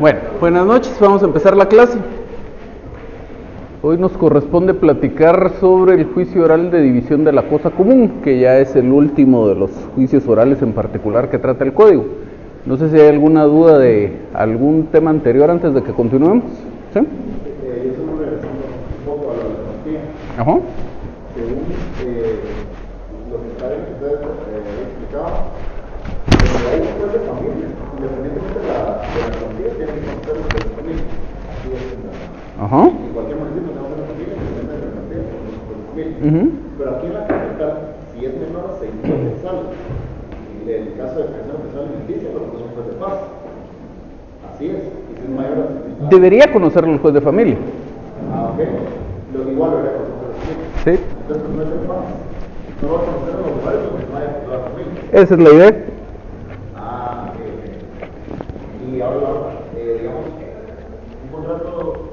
Bueno, buenas noches, vamos a empezar la clase. Hoy nos corresponde platicar sobre el juicio oral de división de la cosa común, que ya es el último de los juicios orales en particular que trata el código. No sé si hay alguna duda de algún tema anterior antes de que continuemos. ¿Sí? Yo solo regresando un poco a la garantía. Ajá. Según lo que está bien que ustedes explicaban, hay un juez de familia, independientemente de la garantía, tienen que conocer los jueces de familia. Así es Ajá. en cualquier municipio tenemos una familia, independientemente de la garantía, tenemos un juez de familia. Pero aquí en la capital, si es menor a 6 quetzales, y en el caso de expresión especial alimenticia, lo que es un juez de paz. Así es. Y si es mayor a 6 quetzales. Debería conocerlo el juez de familia. Ah, ok. Lo igual lo debería conocer el juez de familia. Sí. Entonces, no es el paz. No va a conocer a los lugares donde no haya toda la familia. Esa es la idea. Ah, ok. Y ahora la otra, digamos, un contrato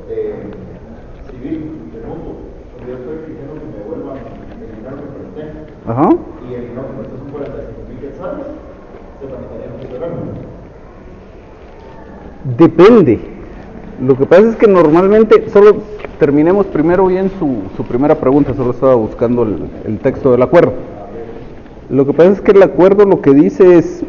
civil de mutuo, donde yo estoy exigiendo que me devuelvan el dinero que presté, Ajá. y el dinero que presté son 45,000 quetzales, se tramitaría en un terreno. Depende. Lo que pasa es que normalmente, solo terminemos primero bien su primera pregunta, solo estaba buscando el texto del acuerdo. Lo que pasa es que el acuerdo lo que dice es: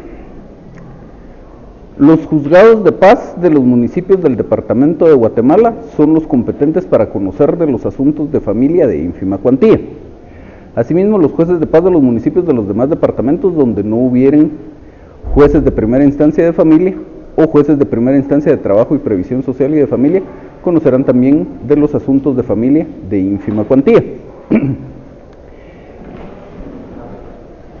los juzgados de paz de los municipios del departamento de Guatemala son los competentes para conocer de los asuntos de familia de ínfima cuantía. Asimismo, los jueces de paz de los municipios de los demás departamentos donde no hubieren jueces de primera instancia de familia o jueces de primera instancia de trabajo y previsión social y de familia conocerán también de los asuntos de familia de ínfima cuantía.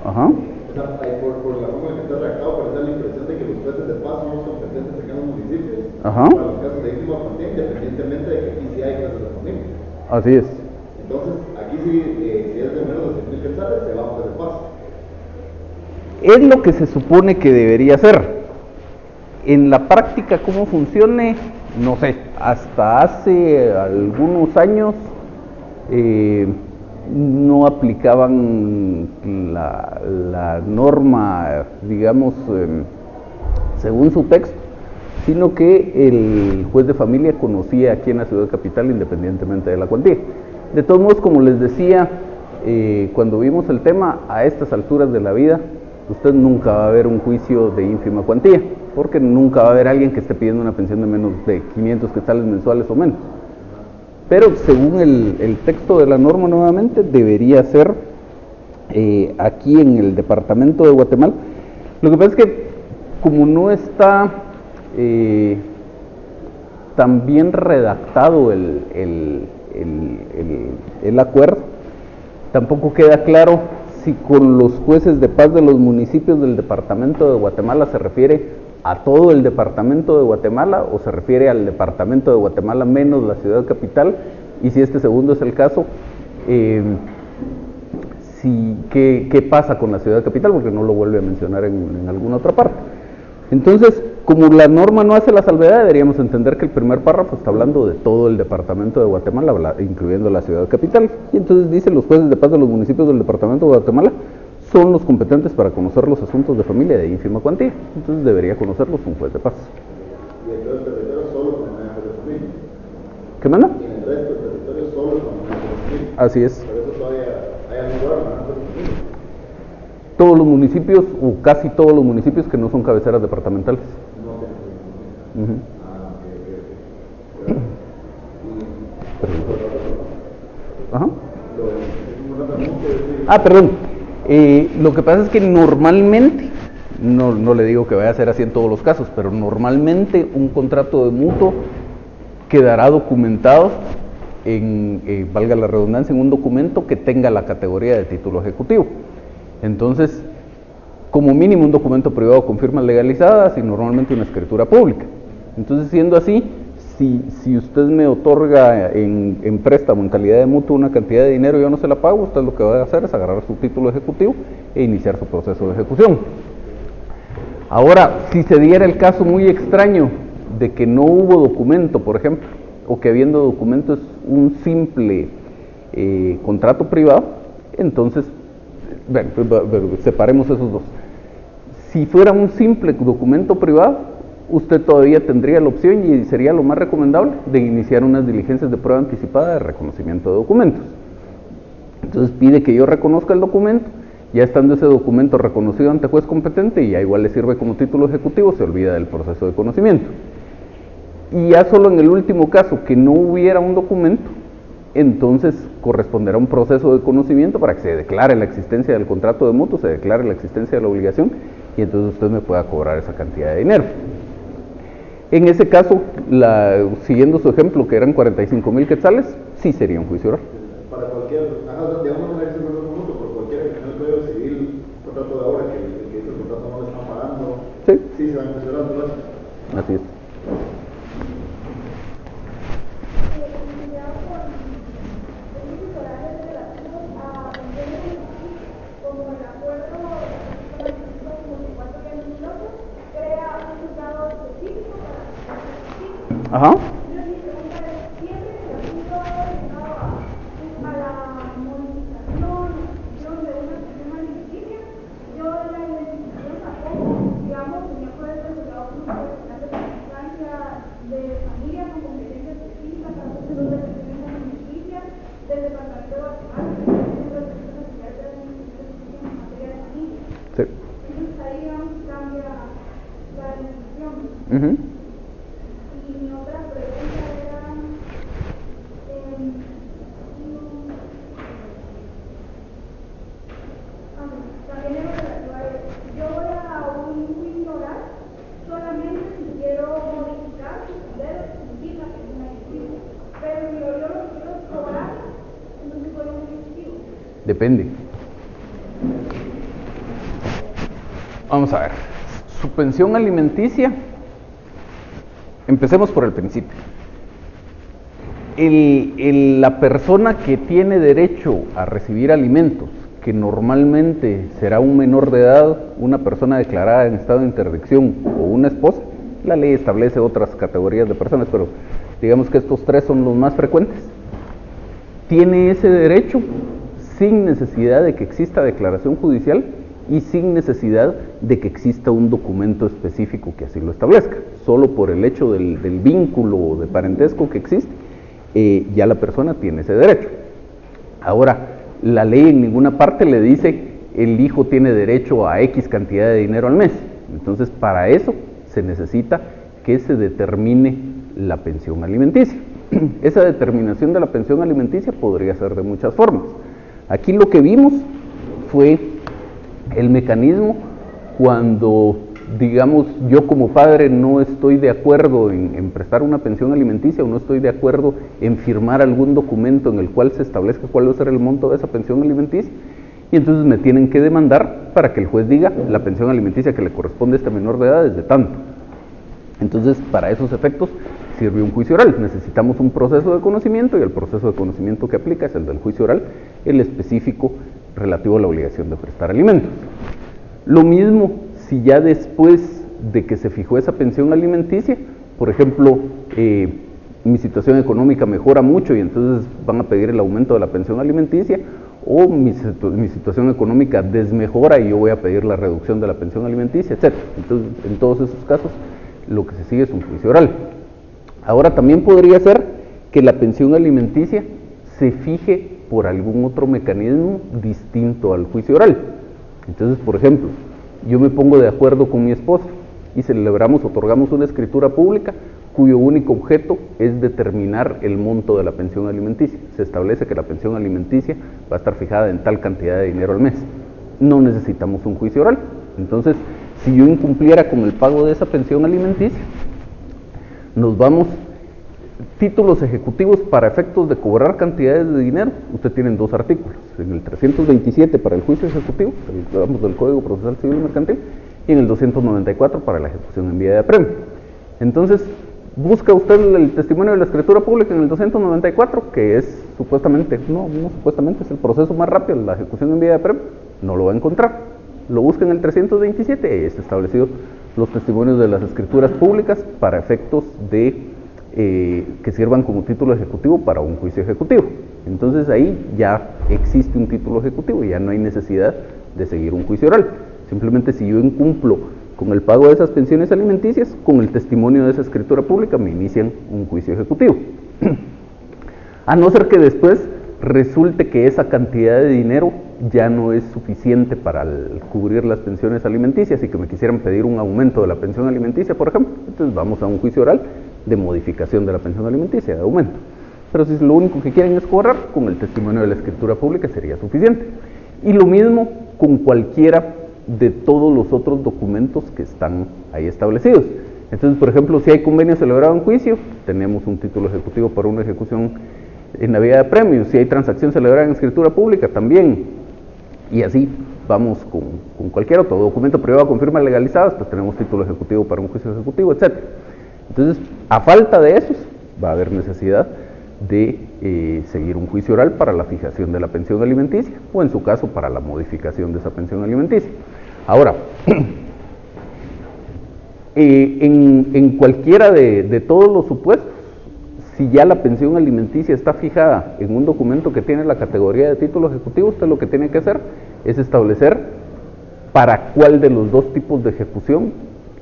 Ajá. O sea, por la forma en que está redactado, parece la impresión de que los jueces de paz son los competentes en cada municipio Ajá. para los casos de ínfima cuantía, independientemente de que aquí sí hay jueces de familia. Así es. Entonces, aquí sí, si es de menos de 6,000 quetzales, se va a juez de paz. Es lo que se supone que debería ser. En la práctica, ¿cómo funcione? No sé. Hasta hace algunos años no aplicaban la norma, digamos, según su texto, sino que el juez de familia conocía aquí en la ciudad capital independientemente de la cuantía. De todos modos, como les decía, cuando vimos el tema, a estas alturas de la vida, usted nunca va a ver un juicio de ínfima cuantía, porque nunca va a haber alguien que esté pidiendo una pensión de menos de 500 quetzales mensuales o menos. Pero según el texto de la norma, nuevamente, debería ser aquí en el departamento de Guatemala. Lo que pasa es que como no está tan bien redactado el acuerdo, tampoco queda claro si con los jueces de paz de los municipios del departamento de Guatemala se refiere a todo el departamento de Guatemala o se refiere al departamento de Guatemala menos la ciudad capital, y si este segundo es el caso, ¿qué pasa con la ciudad capital? Porque no lo vuelve a mencionar en alguna otra parte. Entonces, como la norma no hace la salvedad, deberíamos entender que el primer párrafo está hablando de todo el departamento de Guatemala, incluyendo la ciudad capital, y entonces dice: los jueces de paz de los municipios del departamento de Guatemala son los competentes para conocer los asuntos de familia de ínfima cuantía. Entonces debería conocerlos un juez de paz. Y el resto del territorio solo con una juez de familia. ¿Qué manda? Y en el resto del territorio solo con una juez de familia. Así es. Por eso todavía hay algún lugar con una juez de familia. Todos los municipios, o casi todos los municipios que no son cabeceras departamentales. No tienen juez de familia. Ah, ok. Ajá. Ajá. Perdón. Lo que pasa es que normalmente, no le digo que vaya a ser así en todos los casos, pero normalmente un contrato de mutuo quedará documentado valga la redundancia, en un documento que tenga la categoría de título ejecutivo. Entonces, como mínimo un documento privado con firmas legalizadas y normalmente una escritura pública. Entonces, siendo así, si usted me otorga en préstamo, en calidad de mutuo, una cantidad de dinero y yo no se la pago, usted lo que va a hacer es agarrar su título ejecutivo e iniciar su proceso de ejecución. Ahora, si se diera el caso muy extraño de que no hubo documento, por ejemplo, o que habiendo documento es un simple contrato privado, entonces, separemos esos dos. Si fuera un simple documento privado, usted todavía tendría la opción, y sería lo más recomendable, de iniciar unas diligencias de prueba anticipada de reconocimiento de documentos. Entonces pide que yo reconozca el documento, ya estando ese documento reconocido ante juez competente, y ya igual le sirve como título ejecutivo, se olvida del proceso de conocimiento. Y ya solo en el último caso, que no hubiera un documento, entonces corresponderá un proceso de conocimiento para que se declare la existencia del contrato de mutuo, se declare la existencia de la obligación, y entonces usted me pueda cobrar esa cantidad de dinero. En ese caso, siguiendo su ejemplo, que eran 45,000 quetzales, sí sería un juicio oral. Para cualquier, de alguna manera es un punto, por cualquier que en el Código Civil, contrato de obra que el contrato no le está pagando, sí se va a juicio oral, ¿verdad? Así es. Ajá. Sí. Uh-huh. Depende. Vamos a ver. Su pensión alimenticia, empecemos por el principio. La persona que tiene derecho a recibir alimentos, que normalmente será un menor de edad, una persona declarada en estado de interdicción o una esposa, la ley establece otras categorías de personas, pero digamos que estos tres son los más frecuentes, tiene ese derecho sin necesidad de que exista declaración judicial y sin necesidad de que exista un documento específico que así lo establezca. Solo por el hecho del vínculo de parentesco que existe, ya la persona tiene ese derecho. Ahora, la ley en ninguna parte le dice el hijo tiene derecho a X cantidad de dinero al mes. Entonces, para eso se necesita que se determine la pensión alimenticia. Esa determinación de la pensión alimenticia podría ser de muchas formas. Aquí lo que vimos fue el mecanismo cuando, digamos, yo como padre no estoy de acuerdo en prestar una pensión alimenticia o no estoy de acuerdo en firmar algún documento en el cual se establezca cuál va a ser el monto de esa pensión alimenticia, y entonces me tienen que demandar para que el juez diga la pensión alimenticia que le corresponde a este menor de edad es de tanto. Entonces, para esos efectos sirve un juicio oral. Necesitamos un proceso de conocimiento, y el proceso de conocimiento que aplica es el del juicio oral, el específico relativo a la obligación de prestar alimentos. Lo mismo si ya después de que se fijó esa pensión alimenticia, por ejemplo, mi situación económica mejora mucho y entonces van a pedir el aumento de la pensión alimenticia, o mi situación económica desmejora y yo voy a pedir la reducción de la pensión alimenticia, etc. Entonces, en todos esos casos, lo que se sigue es un juicio oral. Ahora, también podría ser que la pensión alimenticia se fije por algún otro mecanismo distinto al juicio oral. Entonces, por ejemplo, yo me pongo de acuerdo con mi esposa y otorgamos una escritura pública cuyo único objeto es determinar el monto de la pensión alimenticia. Se establece que la pensión alimenticia va a estar fijada en tal cantidad de dinero al mes. No necesitamos un juicio oral. Entonces, si yo incumpliera con el pago de esa pensión alimenticia, nos vamos, títulos ejecutivos para efectos de cobrar cantidades de dinero. Usted tiene dos artículos, en el 327 para el juicio ejecutivo, del Código Procesal Civil y Mercantil, y en el 294 para la ejecución en vía de apremio. Entonces, busca usted el testimonio de la escritura pública en el 294, que es supuestamente, no supuestamente, es el proceso más rápido, la ejecución en vía de apremio, no lo va a encontrar. Lo busca en el 327, y ahí está establecido los testimonios de las escrituras públicas para efectos de que sirvan como título ejecutivo para un juicio ejecutivo. Entonces ahí ya existe un título ejecutivo y ya no hay necesidad de seguir un juicio oral. Simplemente si yo incumplo con el pago de esas pensiones alimenticias, con el testimonio de esa escritura pública, me inician un juicio ejecutivo. A no ser que después resulte que esa cantidad de dinero ya no es suficiente para cubrir las pensiones alimenticias y que me quisieran pedir un aumento de la pensión alimenticia, por ejemplo, entonces vamos a un juicio oral de modificación de la pensión alimenticia, de aumento. Pero si lo único que quieren es cobrar, con el testimonio de la escritura pública sería suficiente. Y lo mismo con cualquiera de todos los otros documentos que están ahí establecidos. Entonces, por ejemplo, si hay convenio celebrado en juicio, tenemos un título ejecutivo para una ejecución en la vía de premios. Si hay transacción celebrada en escritura pública, también. Y así vamos con cualquier otro documento privado con firmas legalizadas, pues tenemos título ejecutivo para un juicio ejecutivo, etc. Entonces, a falta de esos, va a haber necesidad de seguir un juicio oral para la fijación de la pensión alimenticia o en su caso para la modificación de esa pensión alimenticia. Ahora, en cualquiera de todos los supuestos, si ya la pensión alimenticia está fijada en un documento que tiene la categoría de título ejecutivo, usted lo que tiene que hacer es establecer para cuál de los dos tipos de ejecución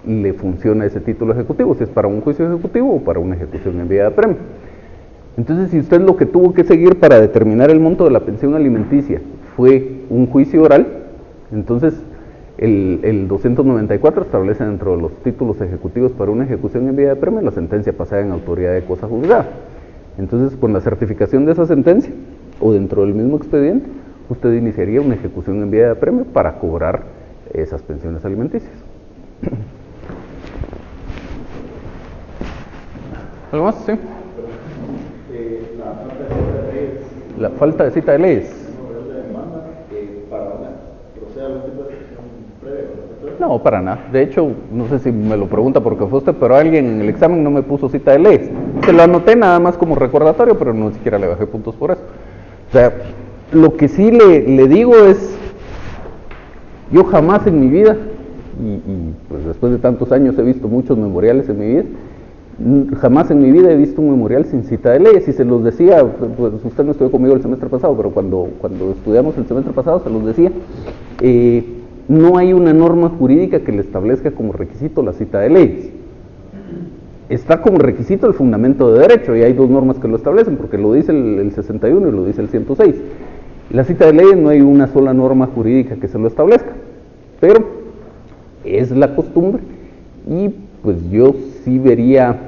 le funciona ese título ejecutivo, si es para un juicio ejecutivo o para una ejecución en vía de premio. Entonces, si usted lo que tuvo que seguir para determinar el monto de la pensión alimenticia fue un juicio oral, entonces el 294 establece dentro de los títulos ejecutivos para una ejecución en vía de premio la sentencia pasada en autoridad de cosa juzgada. Entonces, con la certificación de esa sentencia o dentro del mismo expediente, usted iniciaría una ejecución en vía de premio para cobrar esas pensiones alimenticias. ¿Algo más? Sí. La falta de cita de leyes. No, para nada. De hecho, no sé si me lo pregunta porque fue usted, pero alguien en el examen no me puso cita de leyes. Se lo anoté nada más como recordatorio, pero no siquiera le bajé puntos por eso. O sea, lo que sí le digo es, yo jamás en mi vida, y pues después de tantos años he visto muchos memoriales en mi vida, jamás en mi vida he visto un memorial sin cita de leyes, y se los decía, pues usted no estuvo conmigo el semestre pasado, pero cuando estudiamos el semestre pasado se los decía, no hay una norma jurídica que le establezca como requisito la cita de leyes. Está como requisito el fundamento de derecho, y hay dos normas que lo establecen, porque lo dice el 61 y lo dice el 106. La cita de leyes no hay una sola norma jurídica que se lo establezca, pero es la costumbre, y pues yo sí vería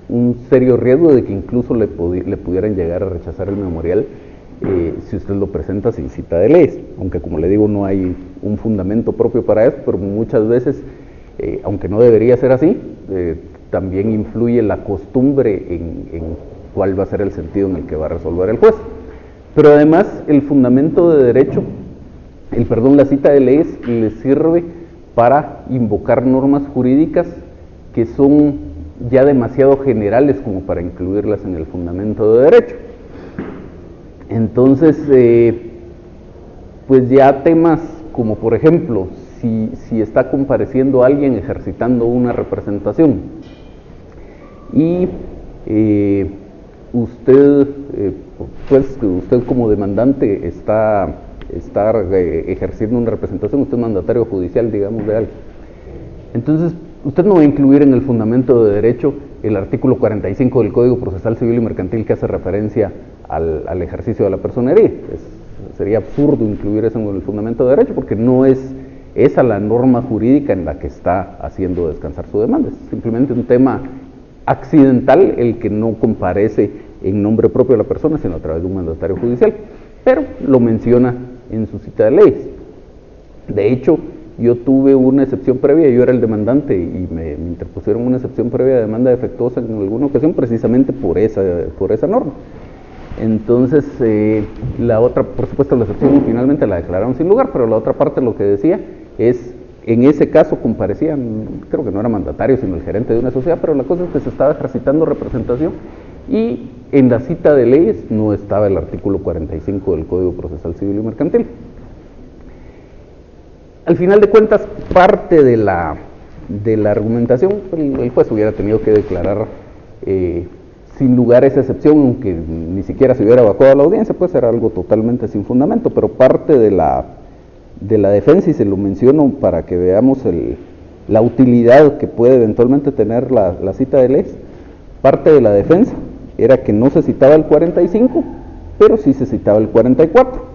un serio riesgo de que incluso le pudieran llegar a rechazar el memorial si usted lo presenta sin cita de leyes, aunque como le digo no hay un fundamento propio para eso, pero muchas veces, aunque no debería ser así, también influye la costumbre en cuál va a ser el sentido en el que va a resolver el juez. Pero además el fundamento de derecho, la cita de leyes le sirve para invocar normas jurídicas que son ya demasiado generales como para incluirlas en el fundamento de derecho. Entonces, pues ya temas como por ejemplo, si está compareciendo alguien ejercitando una representación y usted como demandante está ejerciendo una representación, usted es mandatario judicial, digamos, de algo. Entonces, usted no va a incluir en el fundamento de derecho el artículo 45 del Código Procesal Civil y Mercantil que hace referencia al ejercicio de la personería. Sería absurdo incluir eso en el fundamento de derecho porque no es esa la norma jurídica en la que está haciendo descansar su demanda. Es simplemente un tema accidental el que no comparece en nombre propio de la persona, sino a través de un mandatario judicial. Pero lo menciona en su cita de leyes. De hecho, yo tuve una excepción previa, yo era el demandante y me interpusieron una excepción previa de demanda defectuosa en alguna ocasión precisamente por esa norma. Entonces, la otra, por supuesto, la excepción finalmente la declararon sin lugar, pero la otra parte lo que decía es, en ese caso comparecían, creo que no era mandatario, sino el gerente de una sociedad, pero la cosa es que se estaba ejercitando representación y en la cita de leyes no estaba el artículo 45 del Código Procesal Civil y Mercantil. Al final de cuentas, parte de la argumentación, el juez hubiera tenido que declarar sin lugar esa excepción, aunque ni siquiera se hubiera evacuado a la audiencia, pues era algo totalmente sin fundamento, pero parte de la defensa, y se lo menciono para que veamos la utilidad que puede eventualmente tener la cita de leyes, parte de la defensa era que no se citaba el 45, pero sí se citaba el 44.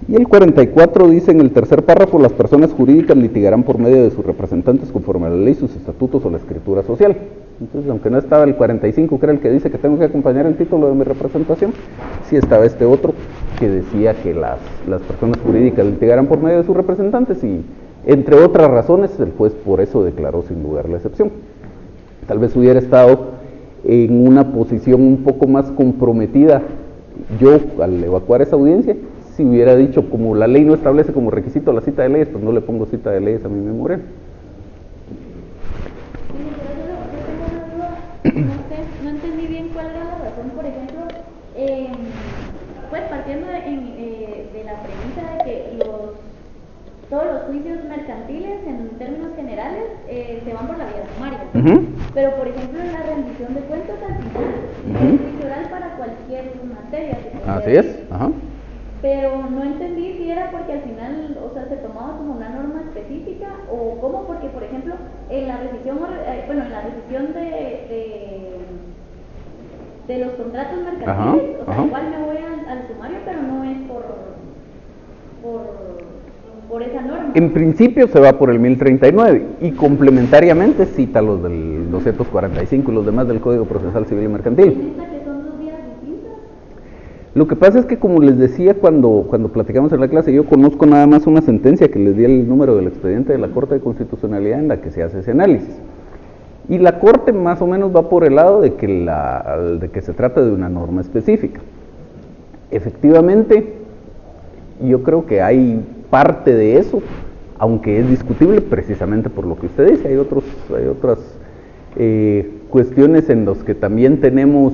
Y el 44 dice en el tercer párrafo: las personas jurídicas litigarán por medio de sus representantes conforme a la ley, sus estatutos o la escritura social. Entonces, aunque no estaba el 45, que era el que dice que tengo que acompañar el título de mi representación, sí estaba este otro que decía que las personas jurídicas litigarán por medio de sus representantes, y entre otras razones el juez por eso declaró sin lugar la excepción. Tal vez hubiera estado en una posición un poco más comprometida yo al evacuar esa audiencia si hubiera dicho, como la ley no establece como requisito la cita de leyes, pues no le pongo cita de leyes a mi memorial. No entendí bien cuál era la razón, por ejemplo, pues partiendo de la premisa de que todos los juicios mercantiles, en términos generales, se van por la vía sumaria. Pero, por ejemplo, en la rendición de cuentas, al final, es juicio oral para cualquier materia. Así es. Pero no entendí si era porque al final, o sea, se tomaba como una norma específica o cómo, porque, por ejemplo, en la rescisión, en la rescisión de los contratos mercantiles, o sea, igual me voy al sumario, pero no es por esa norma. En principio se va por el 1039 y complementariamente cita los del 245 y los demás del Código Procesal Civil y Mercantil. Lo que pasa es que, como les decía cuando platicamos en la clase, yo conozco nada más una sentencia que les di el número del expediente de la Corte de Constitucionalidad en la que se hace ese análisis. Y la Corte más o menos va por el lado de que se trata de una norma específica. Efectivamente, yo creo que hay parte de eso, aunque es discutible precisamente por lo que usted dice. Hay otras cuestiones en las que también tenemos...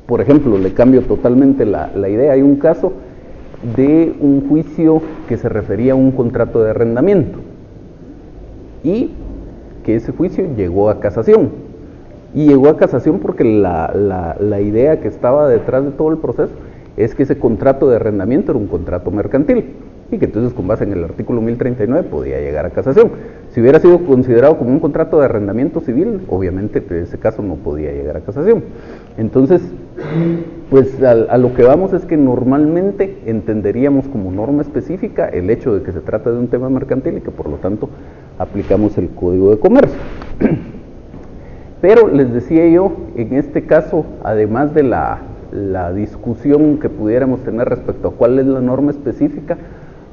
por ejemplo, le cambio totalmente la idea. Hay un caso de un juicio que se refería a un contrato de arrendamiento y que ese juicio llegó a casación. Y llegó a casación porque la idea que estaba detrás de todo el proceso es que ese contrato de arrendamiento era un contrato mercantil y que entonces, con base en el artículo 1039, podía llegar a casación. Si hubiera sido considerado como un contrato de arrendamiento civil, obviamente en ese caso no podía llegar a casación. Entonces, pues a lo que vamos es que normalmente entenderíamos como norma específica el hecho de que se trata de un tema mercantil y que por lo tanto aplicamos el Código de Comercio. Pero les decía yo, en este caso, además de la discusión que pudiéramos tener respecto a cuál es la norma específica,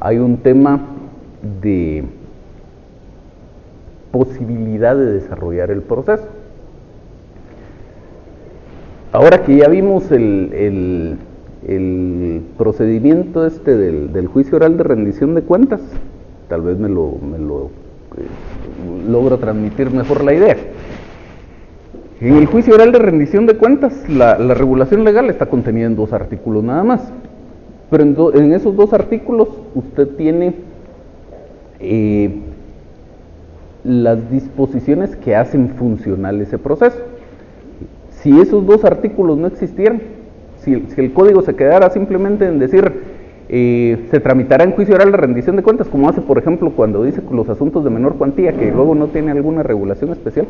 hay un tema de posibilidad de desarrollar el proceso. Ahora que ya vimos el procedimiento del juicio oral de rendición de cuentas, tal vez me lo logro transmitir mejor la idea. En el juicio oral de rendición de cuentas, la regulación legal está contenida en 2 artículos nada más. Pero en esos 2 artículos usted tiene las disposiciones que hacen funcional ese proceso. Si esos 2 artículos no existieran, si el código se quedara simplemente en decir se tramitará en juicio oral de rendición de cuentas, como hace por ejemplo cuando dice los asuntos de menor cuantía, que luego no tiene alguna regulación especial,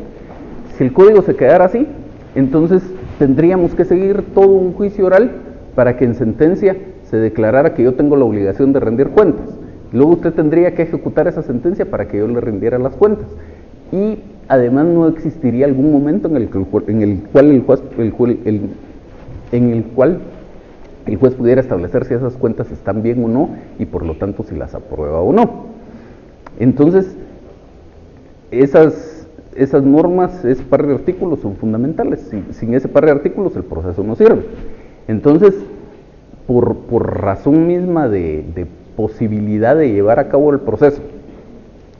si el código se quedara así, entonces tendríamos que seguir todo un juicio oral para que en sentencia se declarara que yo tengo la obligación de rendir cuentas. Luego usted tendría que ejecutar esa sentencia para que yo le rindiera las cuentas. Y además no existiría algún momento en el cual el juez pudiera establecer si esas cuentas están bien o no y por lo tanto si las aprueba o no. Entonces, esas normas, ese par de artículos son fundamentales. Sin ese par de artículos el proceso no sirve. Entonces, por razón misma de posibilidad de llevar a cabo el proceso,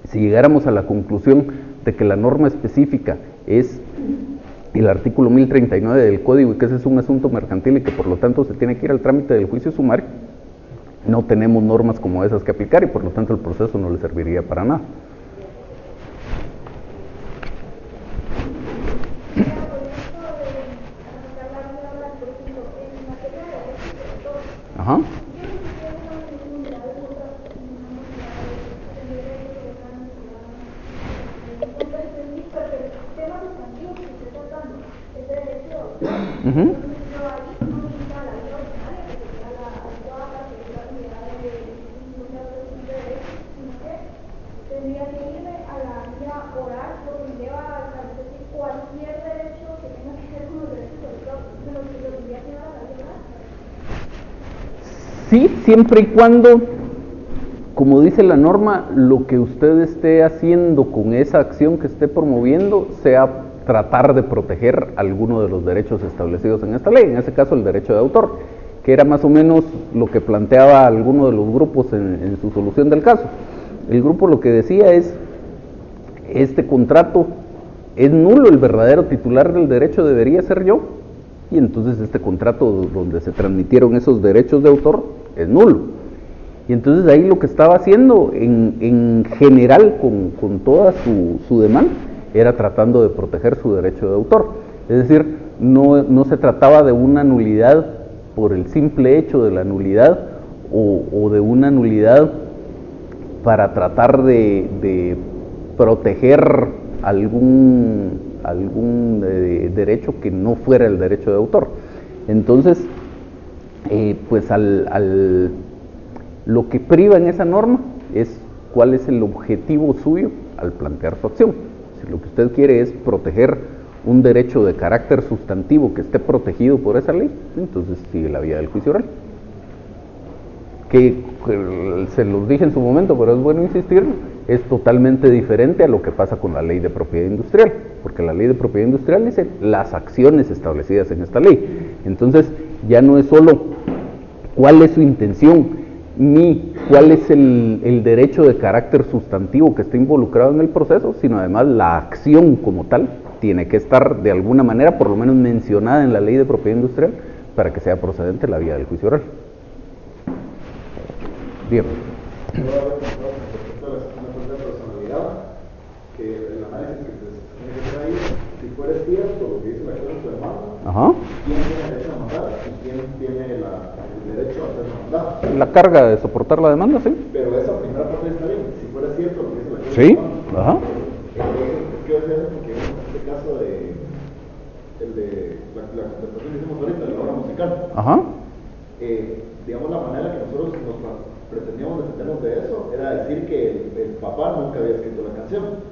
si llegáramos a la conclusión de que la norma específica es el artículo 1039 del Código y que ese es un asunto mercantil y que por lo tanto se tiene que ir al trámite del juicio sumario, no tenemos normas como esas que aplicar y por lo tanto el proceso no le serviría para nada. Ajá. Ujú. Tendría que irme a la vía oral porque me lleva a establecer cualquier derecho que tenga que ver con los derechos del autor. ¿Me lo tendría que llevar a la vía oral? Sí, siempre y cuando, como dice la norma, lo que usted esté haciendo con esa acción que esté promoviendo sea tratar de proteger alguno de los derechos establecidos en esta ley, en ese caso el derecho de autor, que era más o menos lo que planteaba alguno de los grupos en su solución del caso. El grupo lo que decía es, este contrato es nulo, el verdadero titular del derecho debería ser yo, y entonces este contrato donde se transmitieron esos derechos de autor es nulo. Y entonces ahí lo que estaba haciendo en general con toda su demanda era tratando de proteger su derecho de autor. Es decir, no se trataba de una nulidad por el simple hecho de la nulidad o de una nulidad para tratar de proteger algún derecho que no fuera el derecho de autor. Entonces, pues lo que priva en esa norma es cuál es el objetivo suyo al plantear su acción. Si lo que usted quiere es proteger un derecho de carácter sustantivo que esté protegido por esa ley, entonces sigue la vía del juicio oral. Que se los dije en su momento, pero es bueno insistir, es totalmente diferente a lo que pasa con la ley de propiedad industrial, porque la ley de propiedad industrial dice las acciones establecidas en esta ley. Entonces ya no es solo cuál es su intención, ni cuál es el derecho de carácter sustantivo que está involucrado en el proceso, sino además la acción como tal tiene que estar de alguna manera, por lo menos mencionada en la ley de propiedad industrial, para que sea procedente la vía del juicio oral. Bien. Respecto a la fuente de personalidad, que el análisis que se tiene que hacer ahí, si fuera cierto lo que dice la clase de demanda, ¿quién tiene derecho a mandar y quién tiene el derecho a ser mandado? La carga de soportar la demanda, sí. Pero esa primera parte está bien, si fuera cierto lo que dice la clase Sí, de demanda. ajá. ¿Qué va a hacer? Porque en este caso de la contestación que hicimos ahorita, de la obra musical, Ajá. digamos, la manera que nosotros nos pretendíamos defendernos de eso era decir que el papá nunca había escrito la canción.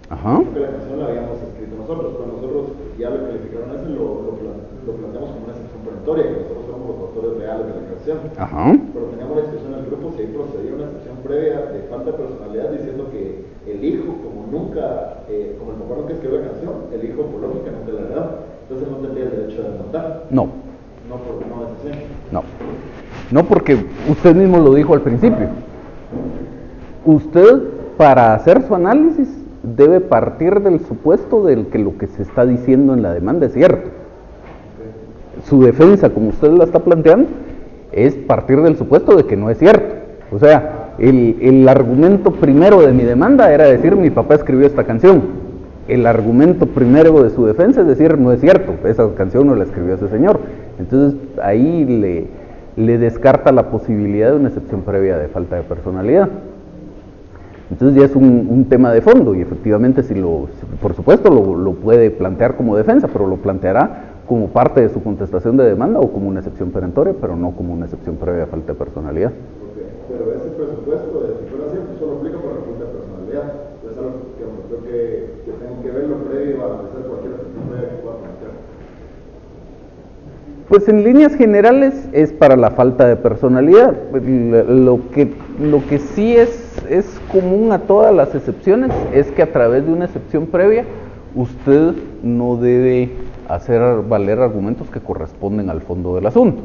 Ajá. Porque la canción la habíamos escrito nosotros, pero nosotros ya lo calificaron eso y lo planteamos como una excepción perentoria, que nosotros somos los autores reales de la canción. Ajá. Pero teníamos la discusión en el grupo si ahí procedía una excepción previa de falta de personalidad diciendo que el hijo, como nunca, como el papá nunca escribió la canción, el hijo por lógica nunca la heredó. Entonces no tendría el derecho de demandar. No. No por no decisión. No. No, porque usted mismo lo dijo al principio. Usted, para hacer su análisis, debe partir del supuesto de que lo que se está diciendo en la demanda es cierto. Su defensa, como usted la está planteando, es partir del supuesto de que no es cierto. O sea, el argumento primero de mi demanda era decir mi papá escribió esta canción. El argumento primero de su defensa es decir no es cierto, esa canción no la escribió ese señor. Entonces ahí le descarta la posibilidad de una excepción previa de falta de personalidad. Entonces ya es un tema de fondo y efectivamente por supuesto lo puede plantear como defensa, pero lo planteará como parte de su contestación de demanda o como una excepción perentoria, pero no como una excepción previa de falta de personalidad. Pero ese presupuesto, si fuera cierto, solo aplica por la falta de personalidad. Es algo que creo que tengo que verlo previo a analizar cualquier excepción previa que pueda plantear. Pues en líneas generales es para la falta de personalidad. Lo que sí es común a todas las excepciones es que a través de una excepción previa usted no debe hacer valer argumentos que corresponden al fondo del asunto.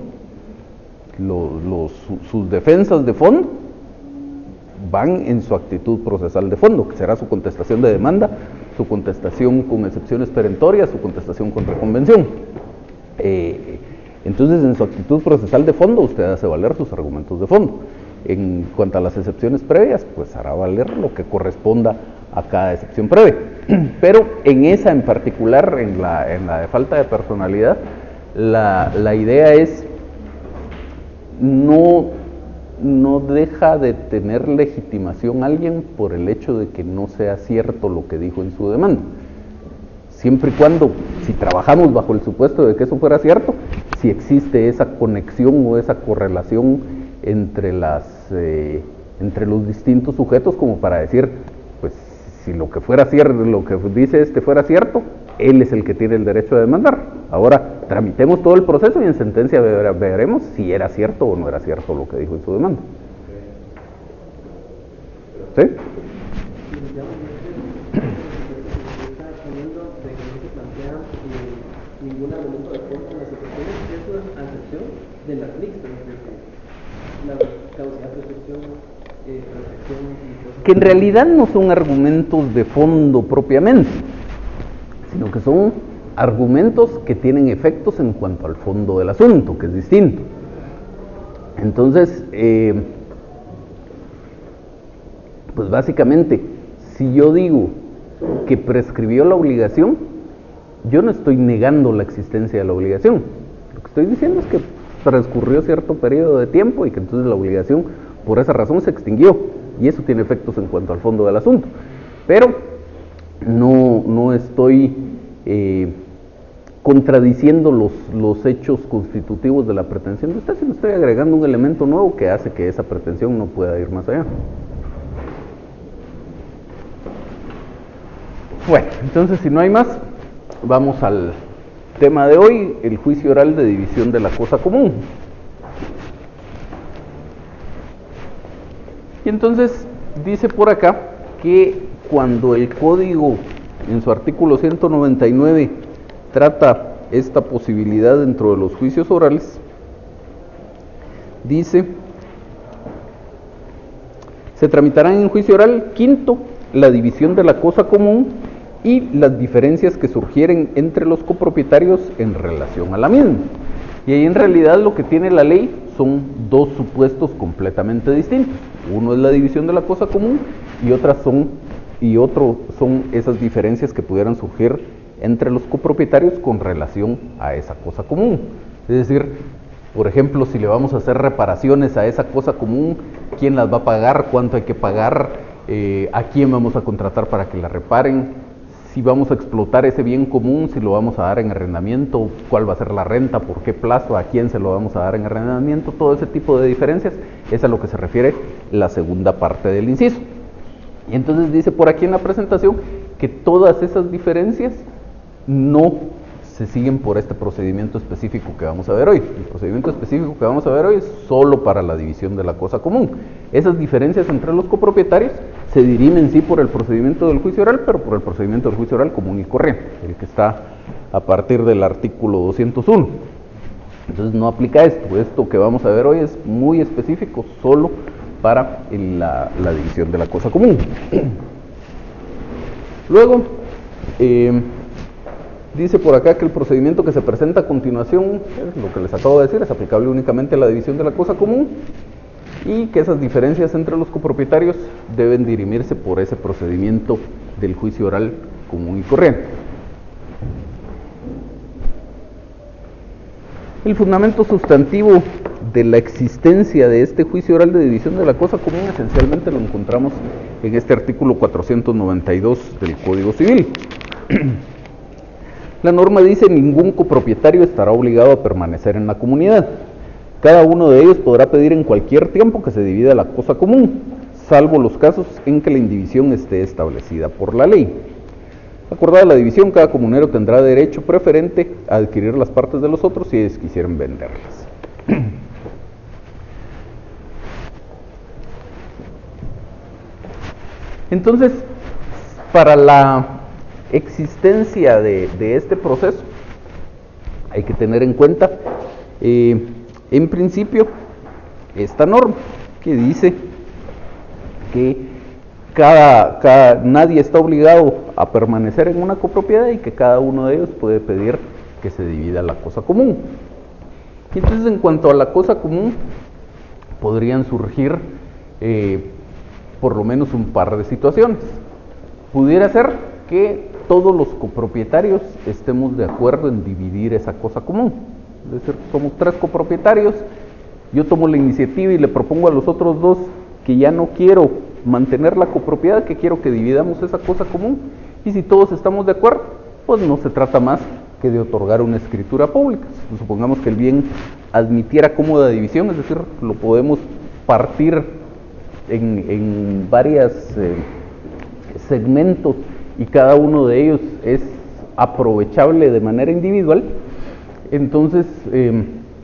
Sus defensas de fondo van en su actitud procesal de fondo, que será su contestación de demanda, su contestación con excepciones perentorias, su contestación contra convención. Entonces, en su actitud procesal de fondo, usted hace valer sus argumentos de fondo. En cuanto a las excepciones previas, pues hará valer lo que corresponda a cada excepción previa. Pero en esa en particular, en la de falta de personalidad, la idea es no deja de tener legitimación alguien por el hecho de que no sea cierto lo que dijo en su demanda. Siempre y cuando si trabajamos bajo el supuesto de que eso fuera cierto, si existe esa conexión o esa correlación entre los distintos sujetos como para decir, pues si lo que fuera cierto, lo que dice fuera cierto, él es el que tiene el derecho de demandar. Ahora, tramitemos todo el proceso y en sentencia veremos si era cierto o no era cierto lo que dijo en su demanda. ¿Sí? Ningún argumento de fuerza en las situaciones, eso es a excepción de las mixtas, es decir, la causalidad, protección, transacción y cosas. Que en realidad no son argumentos de fondo propiamente, sino que son argumentos que tienen efectos en cuanto al fondo del asunto, que es distinto. Entonces, pues básicamente, si yo digo que prescribió la obligación, yo no estoy negando la existencia de la obligación. Lo que estoy diciendo es que transcurrió cierto periodo de tiempo y que entonces la obligación por esa razón se extinguió, y eso tiene efectos en cuanto al fondo del asunto. Pero no estoy contradiciendo los hechos constitutivos de la pretensión de usted, sino estoy agregando un elemento nuevo que hace que esa pretensión no pueda ir más allá. Bueno, entonces si no hay más, vamos al tema de hoy, el juicio oral de división de la cosa común. Y entonces dice por acá que cuando el código en su artículo 199 trata esta posibilidad dentro de los juicios orales, dice: se tramitarán en juicio oral, quinto, la división de la cosa común y las diferencias que surgieren entre los copropietarios en relación a la misma. Y ahí en realidad lo que tiene la ley son dos supuestos completamente distintos. Uno es la división de la cosa común y otro son esas diferencias que pudieran surgir entre los copropietarios con relación a esa cosa común. Es decir, por ejemplo, si le vamos a hacer reparaciones a esa cosa común, ¿quién las va a pagar? ¿Cuánto hay que pagar? ¿A quién vamos a contratar para que la reparen? Si vamos a explotar ese bien común, si lo vamos a dar en arrendamiento, cuál va a ser la renta, por qué plazo, a quién se lo vamos a dar en arrendamiento, todo ese tipo de diferencias, es a lo que se refiere la segunda parte del inciso. Y entonces dice por aquí en la presentación que todas esas diferencias no se siguen por este procedimiento específico que vamos a ver hoy. El procedimiento específico que vamos a ver hoy es solo para la división de la cosa común. Esas diferencias entre los copropietarios se dirimen sí por el procedimiento del juicio oral, pero por el procedimiento del juicio oral común y corriente, el que está a partir del artículo 201. Entonces no aplica esto. Esto que vamos a ver hoy es muy específico, solo para la división de la cosa común. Luego, dice por acá que el procedimiento que se presenta a continuación, es lo que les acabo de decir, es aplicable únicamente a la división de la cosa común, y que esas diferencias entre los copropietarios deben dirimirse por ese procedimiento del juicio oral común y corriente. El fundamento sustantivo de la existencia de este juicio oral de división de la cosa común esencialmente lo encontramos en este artículo 492 del Código Civil. La norma dice: ningún copropietario estará obligado a permanecer en la comunidad. Cada uno de ellos podrá pedir en cualquier tiempo que se divida la cosa común, salvo los casos en que la indivisión esté establecida por la ley. Acordada la división, cada comunero tendrá derecho preferente a adquirir las partes de los otros si ellos quisieran venderlas. Entonces, para la existencia de este proceso, hay que tener en cuenta, en principio, esta norma que dice que nadie está obligado a permanecer en una copropiedad y que cada uno de ellos puede pedir que se divida la cosa común. Y entonces, en cuanto a la cosa común, podrían surgir por lo menos un par de situaciones. Pudiera ser que todos los copropietarios estemos de acuerdo en dividir esa cosa común. Es decir, somos 3 copropietarios, yo tomo la iniciativa y le propongo a los otros 2 que ya no quiero mantener la copropiedad, que quiero que dividamos esa cosa común, y si todos estamos de acuerdo, pues no se trata más que de otorgar una escritura pública. Supongamos que el bien admitiera cómoda división, es decir, lo podemos partir en varios segmentos y cada uno de ellos es aprovechable de manera individual. Entonces,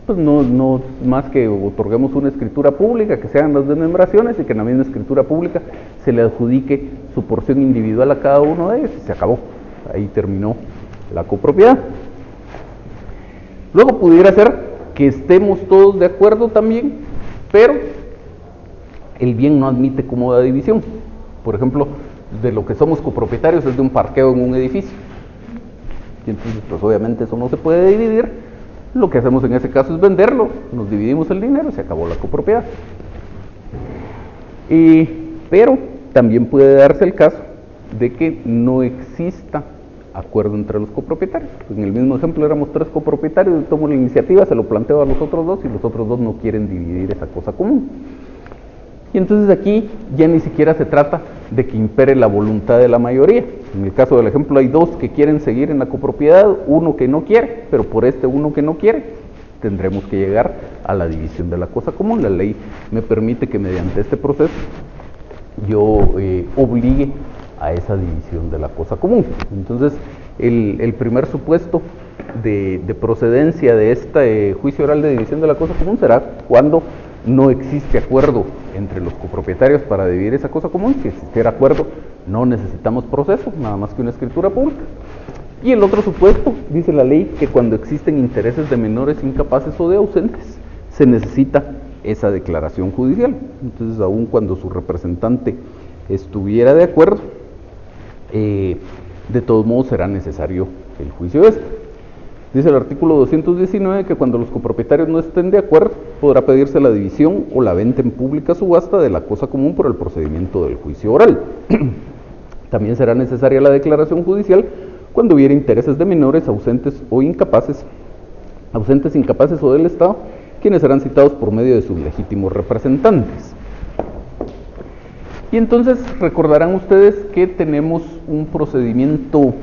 pues no más que otorguemos una escritura pública, que sean las desmembraciones y que en la misma escritura pública se le adjudique su porción individual a cada uno de ellos y se acabó. Ahí terminó la copropiedad. Luego pudiera ser que estemos todos de acuerdo también, pero el bien no admite cómoda división. Por ejemplo, de lo que somos copropietarios es de un parqueo en un edificio. Y entonces, pues obviamente eso no se puede dividir. Lo que hacemos en ese caso es venderlo, nos dividimos el dinero y se acabó la copropiedad. Pero también puede darse el caso de que no exista acuerdo entre los copropietarios. En el mismo ejemplo éramos 3 copropietarios, yo tomo la iniciativa, se lo planteo a los otros 2 y los otros 2 no quieren dividir esa cosa común. Y entonces aquí ya ni siquiera se trata de que impere la voluntad de la mayoría. En el caso del ejemplo hay 2 que quieren seguir en la copropiedad, uno que no quiere, pero por este uno que no quiere, tendremos que llegar a la división de la cosa común. La ley me permite que mediante este proceso yo obligue a esa división de la cosa común. Entonces, el primer supuesto de procedencia de este juicio oral de división de la cosa común será cuando no existe acuerdo entre los copropietarios para dividir esa cosa común. Si existiera acuerdo, no necesitamos proceso, nada más que una escritura pública. Y el otro supuesto, dice la ley, que cuando existen intereses de menores incapaces o de ausentes, se necesita esa declaración judicial. Entonces, aun cuando su representante estuviera de acuerdo, de todos modos será necesario el juicio este. Dice el artículo 219 que cuando los copropietarios no estén de acuerdo, podrá pedirse la división o la venta en pública subasta de la cosa común por el procedimiento del juicio oral. También será necesaria la declaración judicial cuando hubiera intereses de menores ausentes o incapaces, incapaces o del Estado, quienes serán citados por medio de sus legítimos representantes. Y entonces recordarán ustedes que tenemos un procedimiento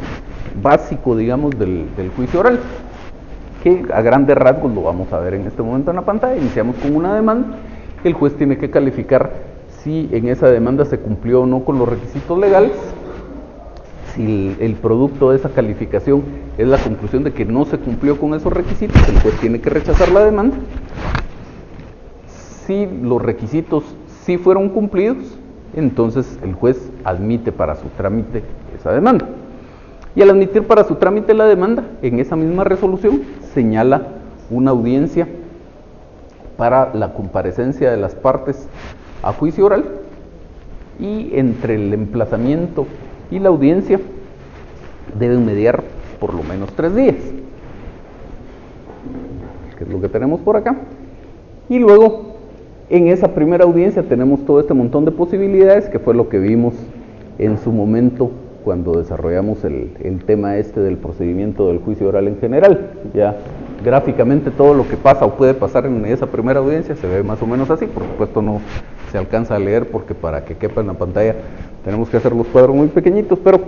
básico, digamos, del juicio oral, que a grandes rasgos lo vamos a ver en este momento en la pantalla. Iniciamos con una demanda. El juez tiene que calificar si en esa demanda se cumplió o no con los requisitos legales. Si el producto de esa calificación es la conclusión de que no se cumplió con esos requisitos, el juez tiene que rechazar la demanda. Si los requisitos sí fueron cumplidos, entonces el juez admite para su trámite esa demanda. Y al admitir para su trámite la demanda, en esa misma resolución señala una audiencia para la comparecencia de las partes a juicio oral, y entre el emplazamiento y la audiencia deben mediar por lo menos 3 días, que es lo que tenemos por acá. Y luego, en esa primera audiencia tenemos todo este montón de posibilidades, que fue lo que vimos en su momento cuando desarrollamos el tema este del procedimiento del juicio oral en general. Ya gráficamente todo lo que pasa o puede pasar en esa primera audiencia se ve más o menos así. Por supuesto no se alcanza a leer porque para que quepa en la pantalla tenemos que hacer los cuadros muy pequeñitos, pero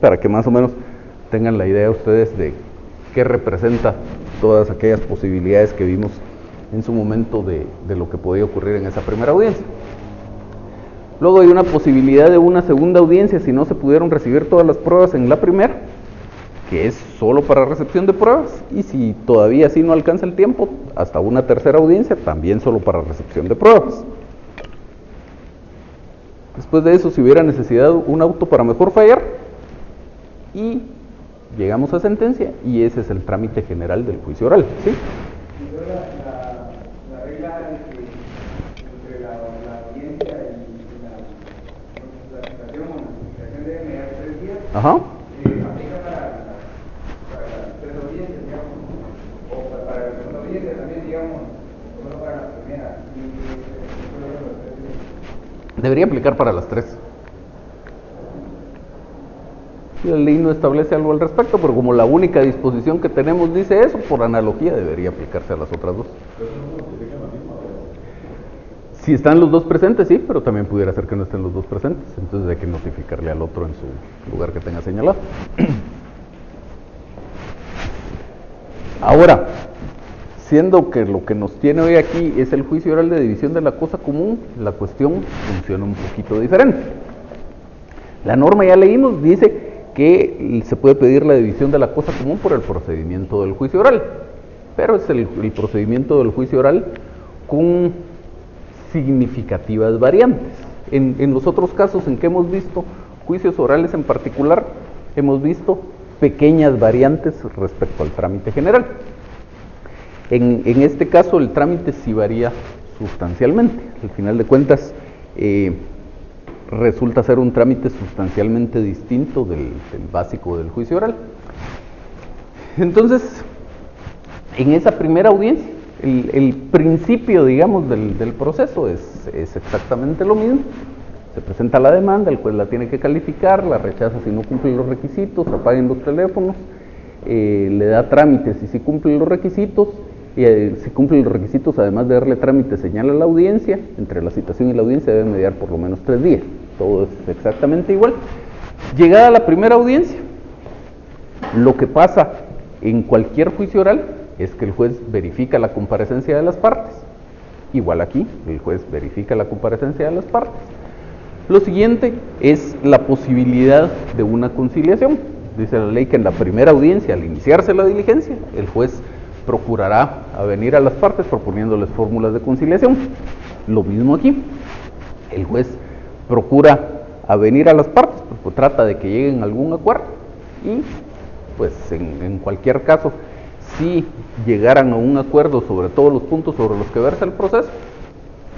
para que más o menos tengan la idea ustedes de qué representa todas aquellas posibilidades que vimos en su momento de lo que podía ocurrir en esa primera audiencia. Luego hay una posibilidad de una segunda audiencia si no se pudieron recibir todas las pruebas en la primera, que es solo para recepción de pruebas, y si todavía así no alcanza el tiempo, hasta una tercera audiencia, también solo para recepción de pruebas. Después de eso, si hubiera necesidad de un auto para mejor fallar, y llegamos a sentencia, y ese es el trámite general del juicio oral, ¿sí? La regla entre la audiencia y la presentación o notificación de mediar 3 días, Ajá. aplica para las 3 audiencias, digamos, o para la segunda audiencia también, digamos, solo para la primera. Debería aplicar para las 3. La ley no establece algo al respecto, pero como la única disposición que tenemos dice eso, por analogía debería aplicarse a las otras 2. Si están los 2 presentes, sí, pero también pudiera ser que no estén los 2 presentes, entonces hay que notificarle al otro en su lugar que tenga señalado. Ahora, siendo que lo que nos tiene hoy aquí es el juicio oral de división de la cosa común, la cuestión funciona un poquito diferente. La norma, ya leímos, dice que se puede pedir la división de la cosa común por el procedimiento del juicio oral, pero es el procedimiento del juicio oral con significativas variantes. En los otros casos en que hemos visto juicios orales en particular, hemos visto pequeñas variantes respecto al trámite general. En este caso el trámite sí varía sustancialmente. Al final de cuentas resulta ser un trámite sustancialmente distinto del básico del juicio oral. Entonces, en esa primera audiencia, el principio, digamos, del proceso es exactamente lo mismo. Se presenta la demanda, el juez la tiene que calificar, la rechaza si no cumple los requisitos, apaguen los teléfonos, le da trámite si sí cumple los requisitos, y si cumple los requisitos, además de darle trámite, señala la audiencia. Entre la citación y la audiencia debe mediar por lo menos 3 días. Todo es exactamente igual. Llegada a la primera audiencia, lo que pasa en cualquier juicio oral es que el juez verifica la comparecencia de las partes. Igual aquí, el juez verifica la comparecencia de las partes. Lo siguiente es la posibilidad de una conciliación. Dice la ley que en la primera audiencia, al iniciarse la diligencia, el juez procurará avenir a las partes proponiéndoles fórmulas de conciliación. Lo mismo aquí, el juez procura avenir a las partes, porque trata de que lleguen a algún acuerdo, y pues en cualquier caso, si llegaran a un acuerdo sobre todos los puntos sobre los que versa el proceso,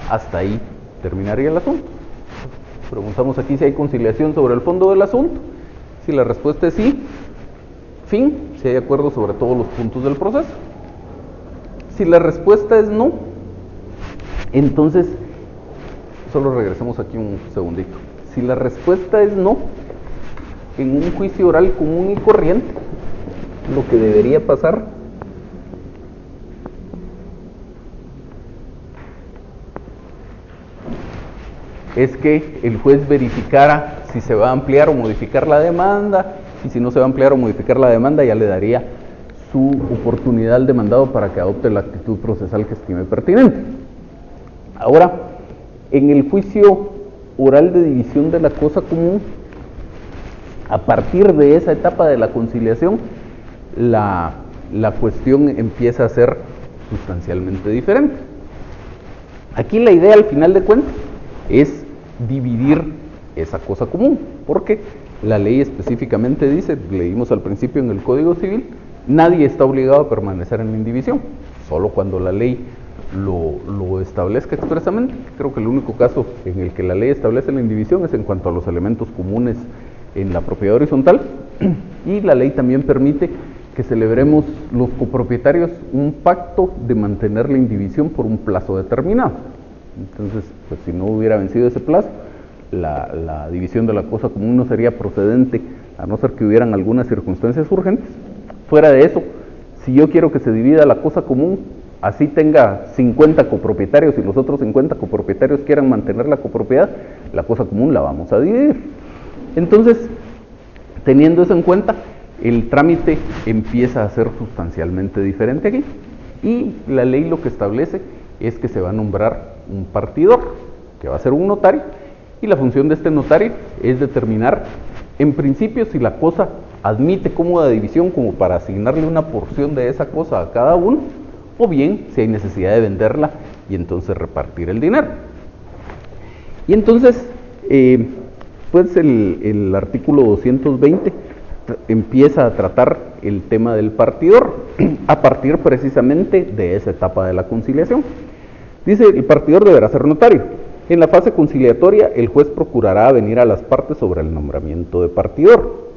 hasta ahí terminaría el asunto. Preguntamos aquí si hay conciliación sobre el fondo del asunto. Si la respuesta es sí, fin, si hay acuerdo sobre todos los puntos del proceso. Si la respuesta es no, entonces, solo regresemos aquí un segundito. Si la respuesta es no, en un juicio oral común y corriente, lo que debería pasar es que el juez verificara si se va a ampliar o modificar la demanda, y si no se va a ampliar o modificar la demanda, ya le daría su oportunidad al demandado para que adopte la actitud procesal que estime pertinente. Ahora, en el juicio oral de división de la cosa común, a partir de esa etapa de la conciliación, la cuestión empieza a ser sustancialmente diferente. Aquí la idea, al final de cuentas, es dividir esa cosa común, porque la ley específicamente dice, leímos al principio en el Código Civil, nadie está obligado a permanecer en la indivisión, solo cuando la ley lo establezca expresamente. Creo que el único caso en el que la ley establece la indivisión es en cuanto a los elementos comunes en la propiedad horizontal, y la ley también permite que celebremos los copropietarios un pacto de mantener la indivisión por un plazo determinado. Entonces, pues si no hubiera vencido ese plazo, la división de la cosa común no sería procedente, a no ser que hubieran algunas circunstancias urgentes. Fuera de eso, si yo quiero que se divida la cosa común, así tenga 50 copropietarios y los otros 50 copropietarios quieran mantener la copropiedad, la cosa común la vamos a dividir. Entonces, teniendo eso en cuenta, el trámite empieza a ser sustancialmente diferente aquí, y la ley lo que establece es que se va a nombrar un partidor, que va a ser un notario, y la función de este notario es determinar, en principio, si la cosa admite cómoda división como para asignarle una porción de esa cosa a cada uno, o bien si hay necesidad de venderla y entonces repartir el dinero. Y entonces, pues el artículo 220 empieza a tratar el tema del partidor, a partir precisamente de esa etapa de la conciliación. Dice, el partidor deberá ser notario. En la fase conciliatoria, el juez procurará venir a las partes sobre el nombramiento de partidor.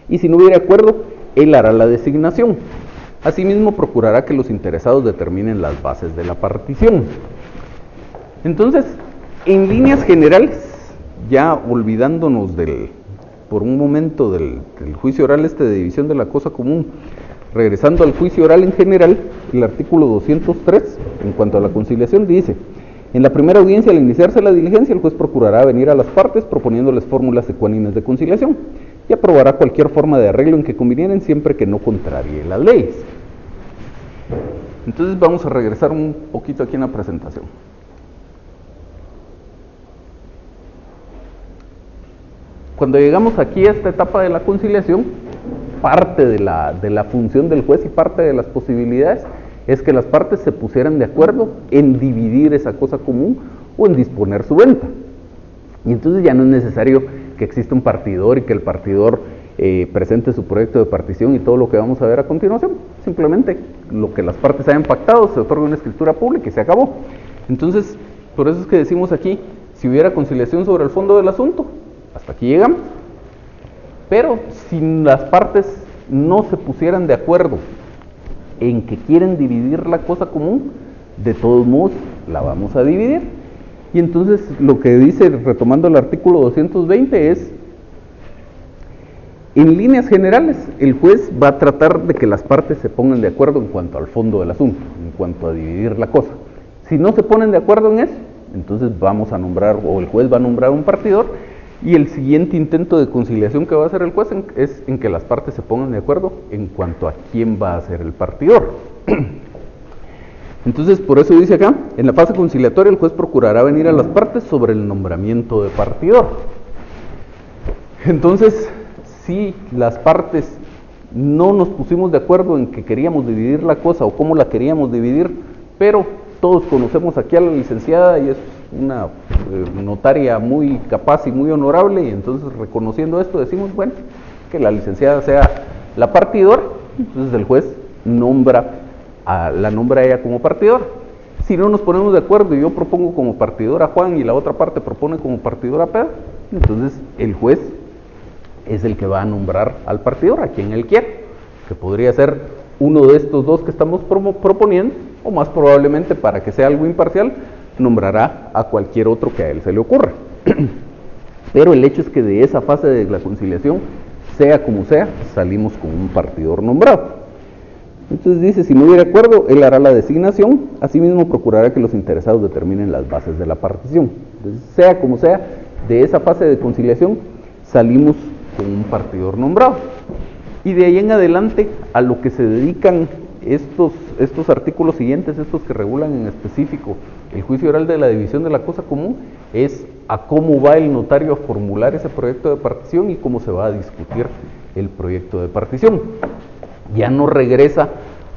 Y si no hubiera acuerdo, él hará la designación. Asimismo, procurará que los interesados determinen las bases de la partición. Entonces, en líneas generales, ya olvidándonos por un momento del juicio oral de división de la cosa común, regresando al juicio oral en general, el artículo 203, en cuanto a la conciliación, dice: en la primera audiencia, al iniciarse la diligencia, el juez procurará venir a las partes proponiéndoles fórmulas ecuánimes de conciliación y aprobará cualquier forma de arreglo en que convinieren, siempre que no contrarie las leyes. Entonces vamos a regresar un poquito aquí en la presentación. Cuando llegamos aquí a esta etapa de la conciliación, parte de la función del juez y parte de las posibilidades es que las partes se pusieran de acuerdo en dividir esa cosa común o en disponer su venta. Y entonces ya no es necesario que exista un partidor y que el partidor presente su proyecto de partición y todo lo que vamos a ver a continuación. Simplemente lo que las partes hayan pactado, se otorga una escritura pública y se acabó. Entonces, por eso es que decimos aquí, si hubiera conciliación sobre el fondo del asunto, hasta aquí llegamos. Pero si las partes no se pusieran de acuerdo en que quieren dividir la cosa común, de todos modos la vamos a dividir. Y entonces lo que dice, retomando el artículo 220, es, en líneas generales, el juez va a tratar de que las partes se pongan de acuerdo en cuanto al fondo del asunto, en cuanto a dividir la cosa. Si no se ponen de acuerdo en eso, entonces vamos a nombrar, o el juez va a nombrar un partidor, y el siguiente intento de conciliación que va a hacer el juez es en que las partes se pongan de acuerdo en cuanto a quién va a ser el partidor. Entonces, por eso dice acá, en la fase conciliatoria el juez procurará venir a las partes sobre el nombramiento de partidor. Entonces, si las partes no nos pusimos de acuerdo en que queríamos dividir la cosa o cómo la queríamos dividir, pero todos conocemos aquí a la licenciada y es una notaria muy capaz y muy honorable, y entonces reconociendo esto decimos, bueno, que la licenciada sea la partidora, entonces el juez la nombra a ella como partidora. Si no nos ponemos de acuerdo y yo propongo como partidora a Juan y la otra parte propone como partidora a Pedro, entonces el juez es el que va a nombrar al partidor, a quien él quiere, que podría ser uno de estos dos que estamos proponiendo, o más probablemente, para que sea algo imparcial, nombrará a cualquier otro que a él se le ocurra. Pero el hecho es que de esa fase de la conciliación, sea como sea, salimos con un partidor nombrado. Entonces dice, si no hubiera acuerdo, él hará la designación, asimismo procurará que los interesados determinen las bases de la partición. Entonces, sea como sea, de esa fase de conciliación, salimos con un partidor nombrado. Y de ahí en adelante, a lo que se dedican estos artículos siguientes, estos que regulan en específico el juicio oral de la división de la cosa común, es a cómo va el notario a formular ese proyecto de partición y cómo se va a discutir el proyecto de partición. Ya no regresa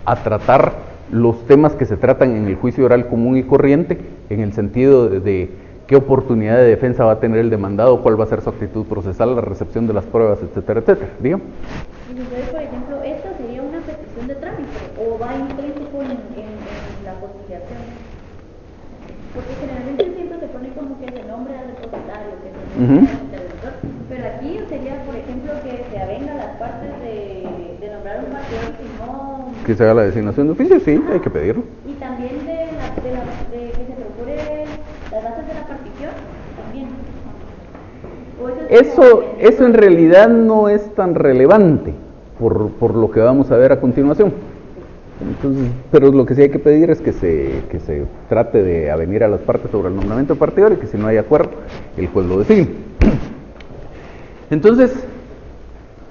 a tratar los temas que se tratan en el juicio oral común y corriente, en el sentido de qué oportunidad de defensa va a tener el demandado, cuál va a ser su actitud procesal, la recepción de las pruebas, etcétera, etcétera. ¿Digo? Entonces, por ejemplo, ¿esto sería una petición de trámite o va implícito en la conciliación? Porque generalmente siempre se pone como que se nombra al depositario, que se nombra al interventor, pero aquí sería, por ejemplo, que se avenga las partes de nombrar un partidor, si no... Que se haga la designación de oficio, sí, hay que pedirlo. Y también de que se procure las bases de la partición, también. Eso en realidad no es tan relevante por lo que vamos a ver a continuación. Entonces, pero lo que sí hay que pedir es que se trate de avenir a las partes sobre el nombramiento de partidor y que si no hay acuerdo, el juez lo designe. Entonces,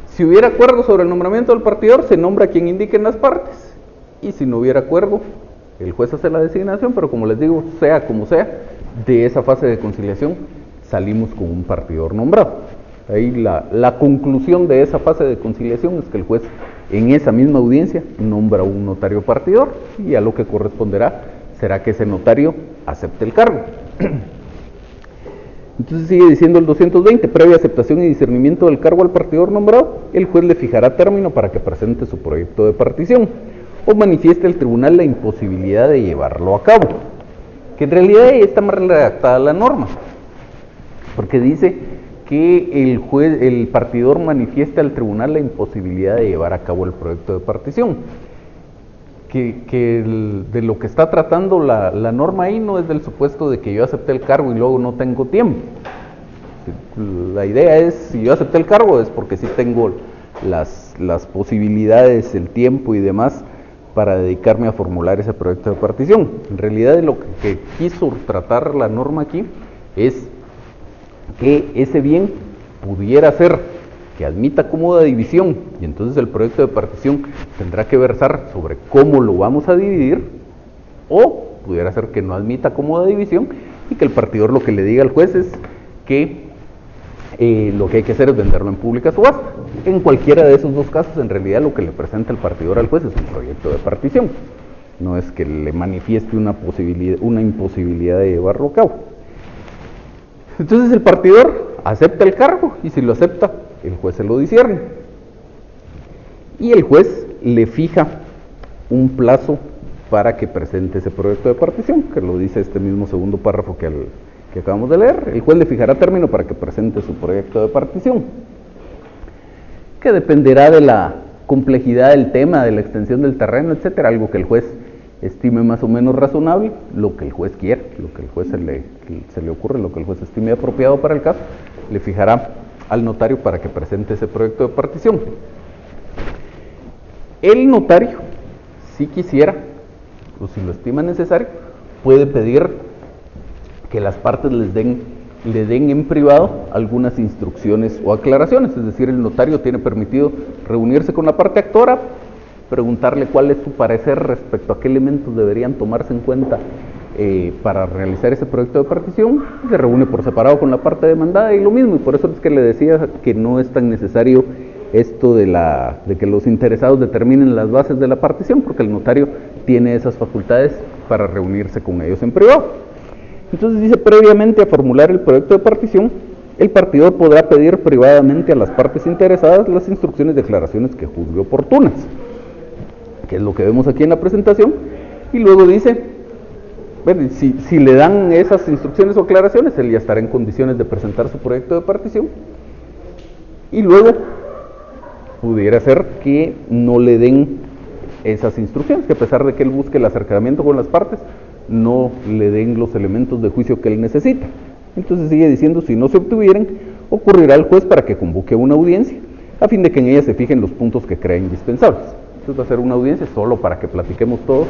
si hubiera acuerdo sobre el nombramiento del partidor, se nombra a quien indiquen las partes. Y si no hubiera acuerdo, el juez hace la designación, pero como les digo, sea como sea, de esa fase de conciliación salimos con un partidor nombrado. Ahí la conclusión de esa fase de conciliación es que el juez en esa misma audiencia nombra un notario partidor y a lo que corresponderá será que ese notario acepte el cargo. Entonces sigue diciendo el 220, previa aceptación y discernimiento del cargo al partidor nombrado, el juez le fijará término para que presente su proyecto de partición o manifieste al tribunal la imposibilidad de llevarlo a cabo, que en realidad está más redactada la norma, porque dice que el partidor manifieste al tribunal la imposibilidad de llevar a cabo el proyecto de partición. De lo que está tratando la norma ahí no es del supuesto de que yo acepté el cargo y luego no tengo tiempo. La idea es, si yo acepté el cargo es porque sí tengo las posibilidades, el tiempo y demás para dedicarme a formular ese proyecto de partición. En realidad lo que quiso tratar la norma aquí es que ese bien pudiera ser que admita cómoda división, y entonces el proyecto de partición tendrá que versar sobre cómo lo vamos a dividir, o pudiera ser que no admita cómoda división y que el partidor lo que le diga al juez es que lo que hay que hacer es venderlo en pública subasta. En cualquiera de esos dos casos, en realidad lo que le presenta el partidor al juez es un proyecto de partición, no es que le manifieste una imposibilidad de llevarlo a cabo. Entonces el partidor acepta el cargo, y si lo acepta, el juez se lo discierne. Y el juez le fija un plazo para que presente ese proyecto de partición, que lo dice este mismo segundo párrafo que acabamos de leer. El juez le fijará término para que presente su proyecto de partición, que dependerá de la complejidad del tema, de la extensión del terreno, etcétera, algo que el juez estime más o menos razonable, lo que el juez quiera, lo que el juez se le ocurre, lo que el juez estime apropiado para el caso, le fijará al notario para que presente ese proyecto de partición. El notario, si quisiera, o si lo estima necesario, puede pedir que las partes le den en privado algunas instrucciones o aclaraciones, es decir, el notario tiene permitido reunirse con la parte actora, preguntarle cuál es su parecer respecto a qué elementos deberían tomarse en cuenta para realizar ese proyecto de partición, se reúne por separado con la parte demandada y lo mismo, y por eso es que le decía que no es tan necesario esto de que los interesados determinen las bases de la partición, porque el notario tiene esas facultades para reunirse con ellos en privado. Entonces dice, previamente a formular el proyecto de partición, el partidor podrá pedir privadamente a las partes interesadas las instrucciones y declaraciones que juzgue oportunas, que es lo que vemos aquí en la presentación, y luego dice, bueno, si le dan esas instrucciones o aclaraciones, él ya estará en condiciones de presentar su proyecto de partición, y luego pudiera ser que no le den esas instrucciones, que a pesar de que él busque el acercamiento con las partes, no le den los elementos de juicio que él necesita. Entonces sigue diciendo, si no se obtuvieran, ocurrirá al juez para que convoque una audiencia, a fin de que en ella se fijen los puntos que crea indispensables. Entonces va a ser una audiencia solo para que platiquemos todos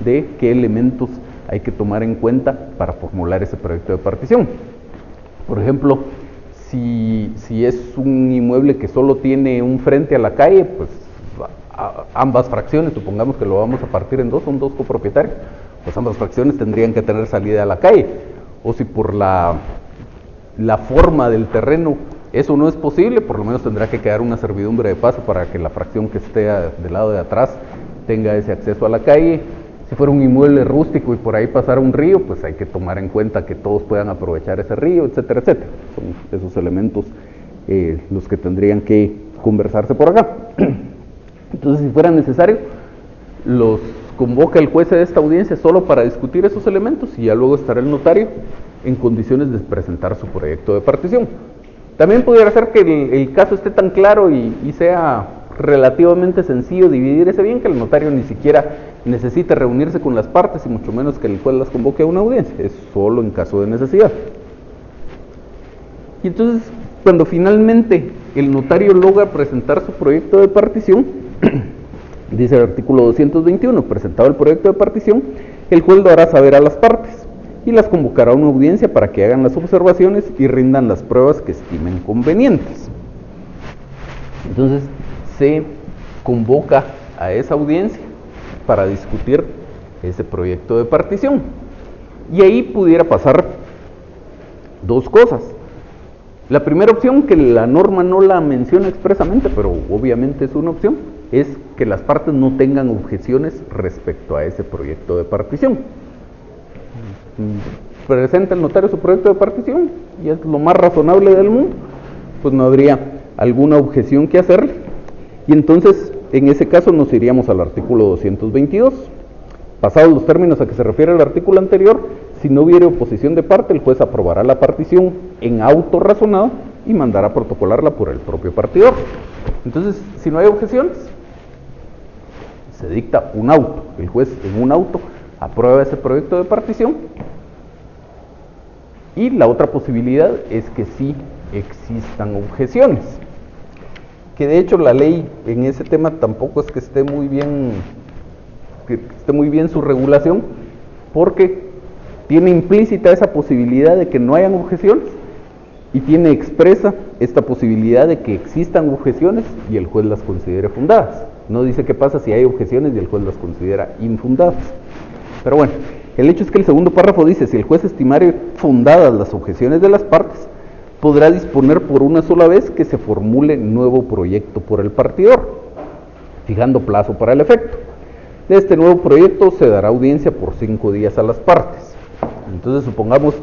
de qué elementos hay que tomar en cuenta para formular ese proyecto de partición. Por ejemplo, si es un inmueble que solo tiene un frente a la calle, pues ambas fracciones, supongamos que lo vamos a partir en dos, son dos copropietarios, pues ambas fracciones tendrían que tener salida a la calle. O si por la forma del terreno eso no es posible, por lo menos tendrá que quedar una servidumbre de paso para que la fracción que esté del lado de atrás tenga ese acceso a la calle. Si fuera un inmueble rústico y por ahí pasara un río, pues hay que tomar en cuenta que todos puedan aprovechar ese río, etcétera, etcétera. Son esos elementos los que tendrían que conversarse por acá. Entonces, si fuera necesario, los convoca el juez a esta audiencia solo para discutir esos elementos y ya luego estará el notario en condiciones de presentar su proyecto de partición. También pudiera ser que el caso esté tan claro y sea relativamente sencillo dividir ese bien que el notario ni siquiera necesita reunirse con las partes y mucho menos que el juez las convoque a una audiencia, es solo en caso de necesidad. Y entonces, cuando finalmente el notario logra presentar su proyecto de partición, dice el artículo 221, presentado el proyecto de partición, el juez lo hará saber a las partes y las convocará a una audiencia para que hagan las observaciones y rindan las pruebas que estimen convenientes. Entonces, se convoca a esa audiencia para discutir ese proyecto de partición. Y ahí pudiera pasar dos cosas. La primera opción, que la norma no la menciona expresamente, pero obviamente es una opción, es que las partes no tengan objeciones respecto a ese proyecto de partición. Presenta el notario su proyecto de partición y es lo más razonable del mundo, pues no habría alguna objeción que hacerle. Y entonces, en ese caso, nos iríamos al artículo 222. Pasados los términos a que se refiere el artículo anterior, si no hubiere oposición de parte, el juez aprobará la partición en auto razonado y mandará protocolarla por el propio partidor. Entonces, si no hay objeciones, se dicta un auto. El juez en un auto aprueba ese proyecto de partición. Y la otra posibilidad es que sí existan objeciones. Que de hecho la ley en ese tema tampoco es que esté muy bien su regulación, porque tiene implícita esa posibilidad de que no hayan objeciones, y tiene expresa esta posibilidad de que existan objeciones y el juez las considere fundadas. No dice qué pasa si hay objeciones y el juez las considera infundadas. Pero bueno, el hecho es que el segundo párrafo dice: si el juez estimare fundadas las objeciones de las partes, podrá disponer por una sola vez que se formule nuevo proyecto por el partidor, fijando plazo para el efecto. De este nuevo proyecto se dará audiencia por 5 días a las partes. Entonces supongamos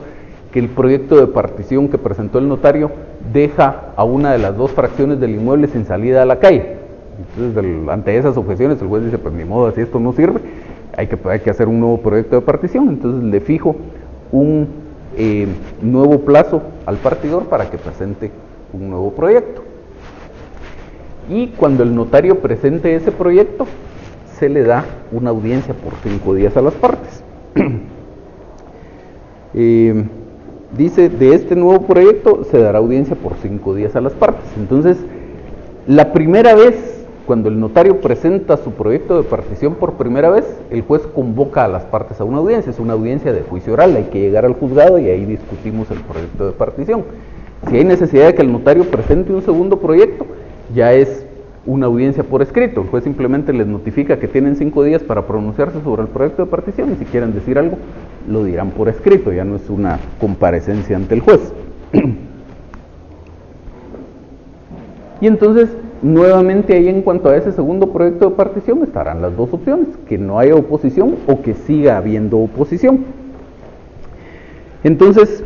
que el proyecto de partición que presentó el notario deja a una de las dos fracciones del inmueble sin salida a la calle. Entonces, ante esas objeciones, el juez dice: pues ni modo, si esto no sirve, hay que hacer un nuevo proyecto de partición. Entonces le fijo un nuevo plazo al partidor para que presente un nuevo proyecto. Y cuando el notario presente ese proyecto, se le da una audiencia por 5 días a las partes. Dice: de este nuevo proyecto se dará audiencia por 5 días a las partes. Entonces, la primera vez, cuando el notario presenta su proyecto de partición por primera vez, el juez convoca a las partes a una audiencia. Es una audiencia de juicio oral, hay que llegar al juzgado y ahí discutimos el proyecto de partición. Si hay necesidad de que el notario presente un segundo proyecto, ya es una audiencia por escrito. El juez simplemente les notifica que tienen 5 días para pronunciarse sobre el proyecto de partición, y si quieren decir algo, lo dirán por escrito, ya no es una comparecencia ante el juez. Y entonces, nuevamente ahí, en cuanto a ese segundo proyecto de partición, estarán las dos opciones: que no haya oposición o que siga habiendo oposición. Entonces,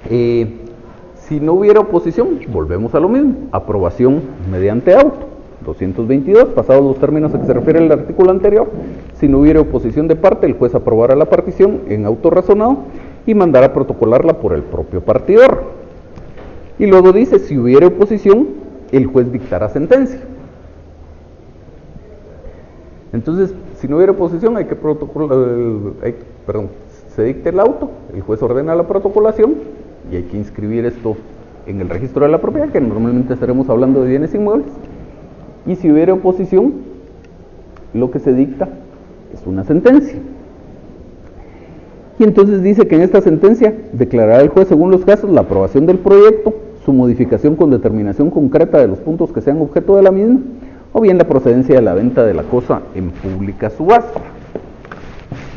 si no hubiera oposición, volvemos a lo mismo: aprobación mediante auto. 222, pasados los términos a que se refiere el artículo anterior, si no hubiera oposición de parte, el juez aprobará la partición en auto razonado y mandará protocolarla por el propio partidor. Y luego dice: si hubiera oposición, el juez dictará sentencia. Entonces, si no hubiera oposición, se dicta el auto, el juez ordena la protocolación y hay que inscribir esto en el registro de la propiedad, que normalmente estaremos hablando de bienes inmuebles. Y si hubiera oposición, lo que se dicta es una sentencia. Y entonces dice que en esta sentencia declarará el juez, según los casos, la aprobación del proyecto, su modificación con determinación concreta de los puntos que sean objeto de la misma, o bien la procedencia de la venta de la cosa en pública subasta.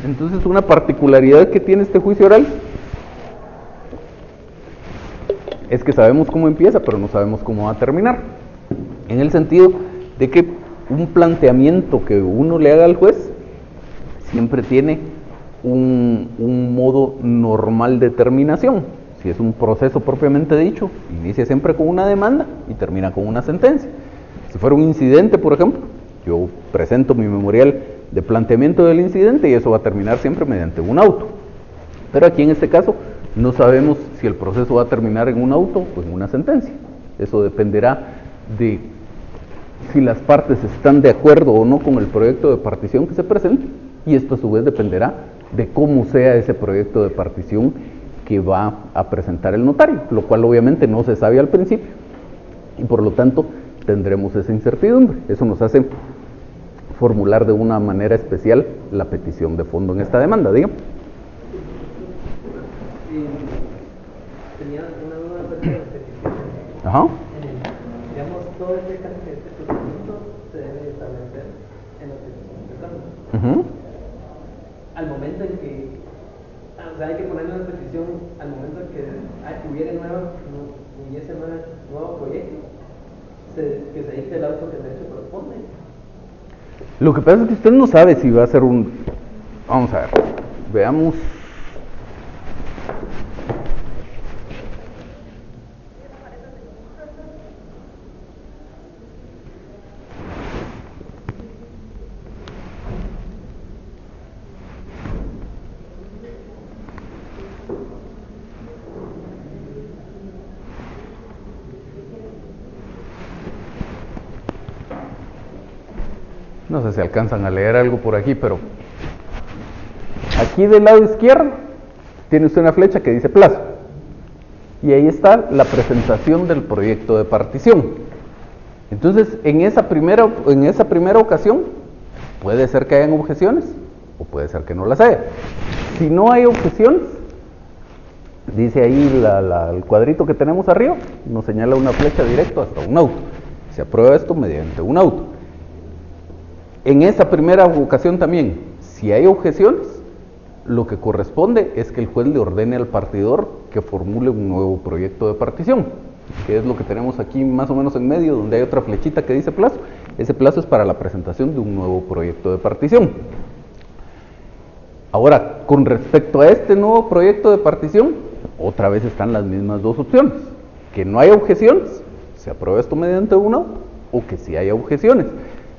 Entonces, una particularidad que tiene este juicio oral es que sabemos cómo empieza, pero no sabemos cómo va a terminar, en el sentido de que un planteamiento que uno le haga al juez siempre tiene un modo normal de terminación. Si es un proceso propiamente dicho, inicia siempre con una demanda y termina con una sentencia. Si fuera un incidente, por ejemplo, yo presento mi memorial de planteamiento del incidente y eso va a terminar siempre mediante un auto. Pero aquí en este caso no sabemos si el proceso va a terminar en un auto o en una sentencia. Eso dependerá de si las partes están de acuerdo o no con el proyecto de partición que se presente, y esto a su vez dependerá de cómo sea ese proyecto de partición que va a presentar el notario, lo cual obviamente no se sabe al principio y por lo tanto tendremos esa incertidumbre. Eso nos hace formular de una manera especial la petición de fondo en esta demanda. Dígame. Tenía una duda acerca de las peticiones. Ajá. Digamos, todo este procedimiento se debe establecer en la petición de cambio. Al momento en que, o sea, hay que ponerle una petición al momento en que hubiese nuevo proyecto, que se dicte el auto que el derecho corresponde. Lo que pasa es que usted no sabe si va a ser un... Vamos a ver, veamos. No sé si alcanzan a leer algo por aquí, pero aquí del lado izquierdo tiene usted una flecha que dice plazo. Y ahí está la presentación del proyecto de partición. Entonces, en esa primera ocasión, puede ser que hayan objeciones o puede ser que no las haya. Si no hay objeciones, dice ahí el cuadrito que tenemos arriba, nos señala una flecha directa hasta un auto. Se aprueba esto mediante un auto. En esa primera ocasión también, si hay objeciones, lo que corresponde es que el juez le ordene al partidor que formule un nuevo proyecto de partición, que es lo que tenemos aquí más o menos en medio, donde hay otra flechita que dice plazo. Ese plazo es para la presentación de un nuevo proyecto de partición. Ahora, con respecto a este nuevo proyecto de partición, otra vez están las mismas dos opciones: que no hay objeciones, se aprueba esto mediante un auto, o que sí hay objeciones.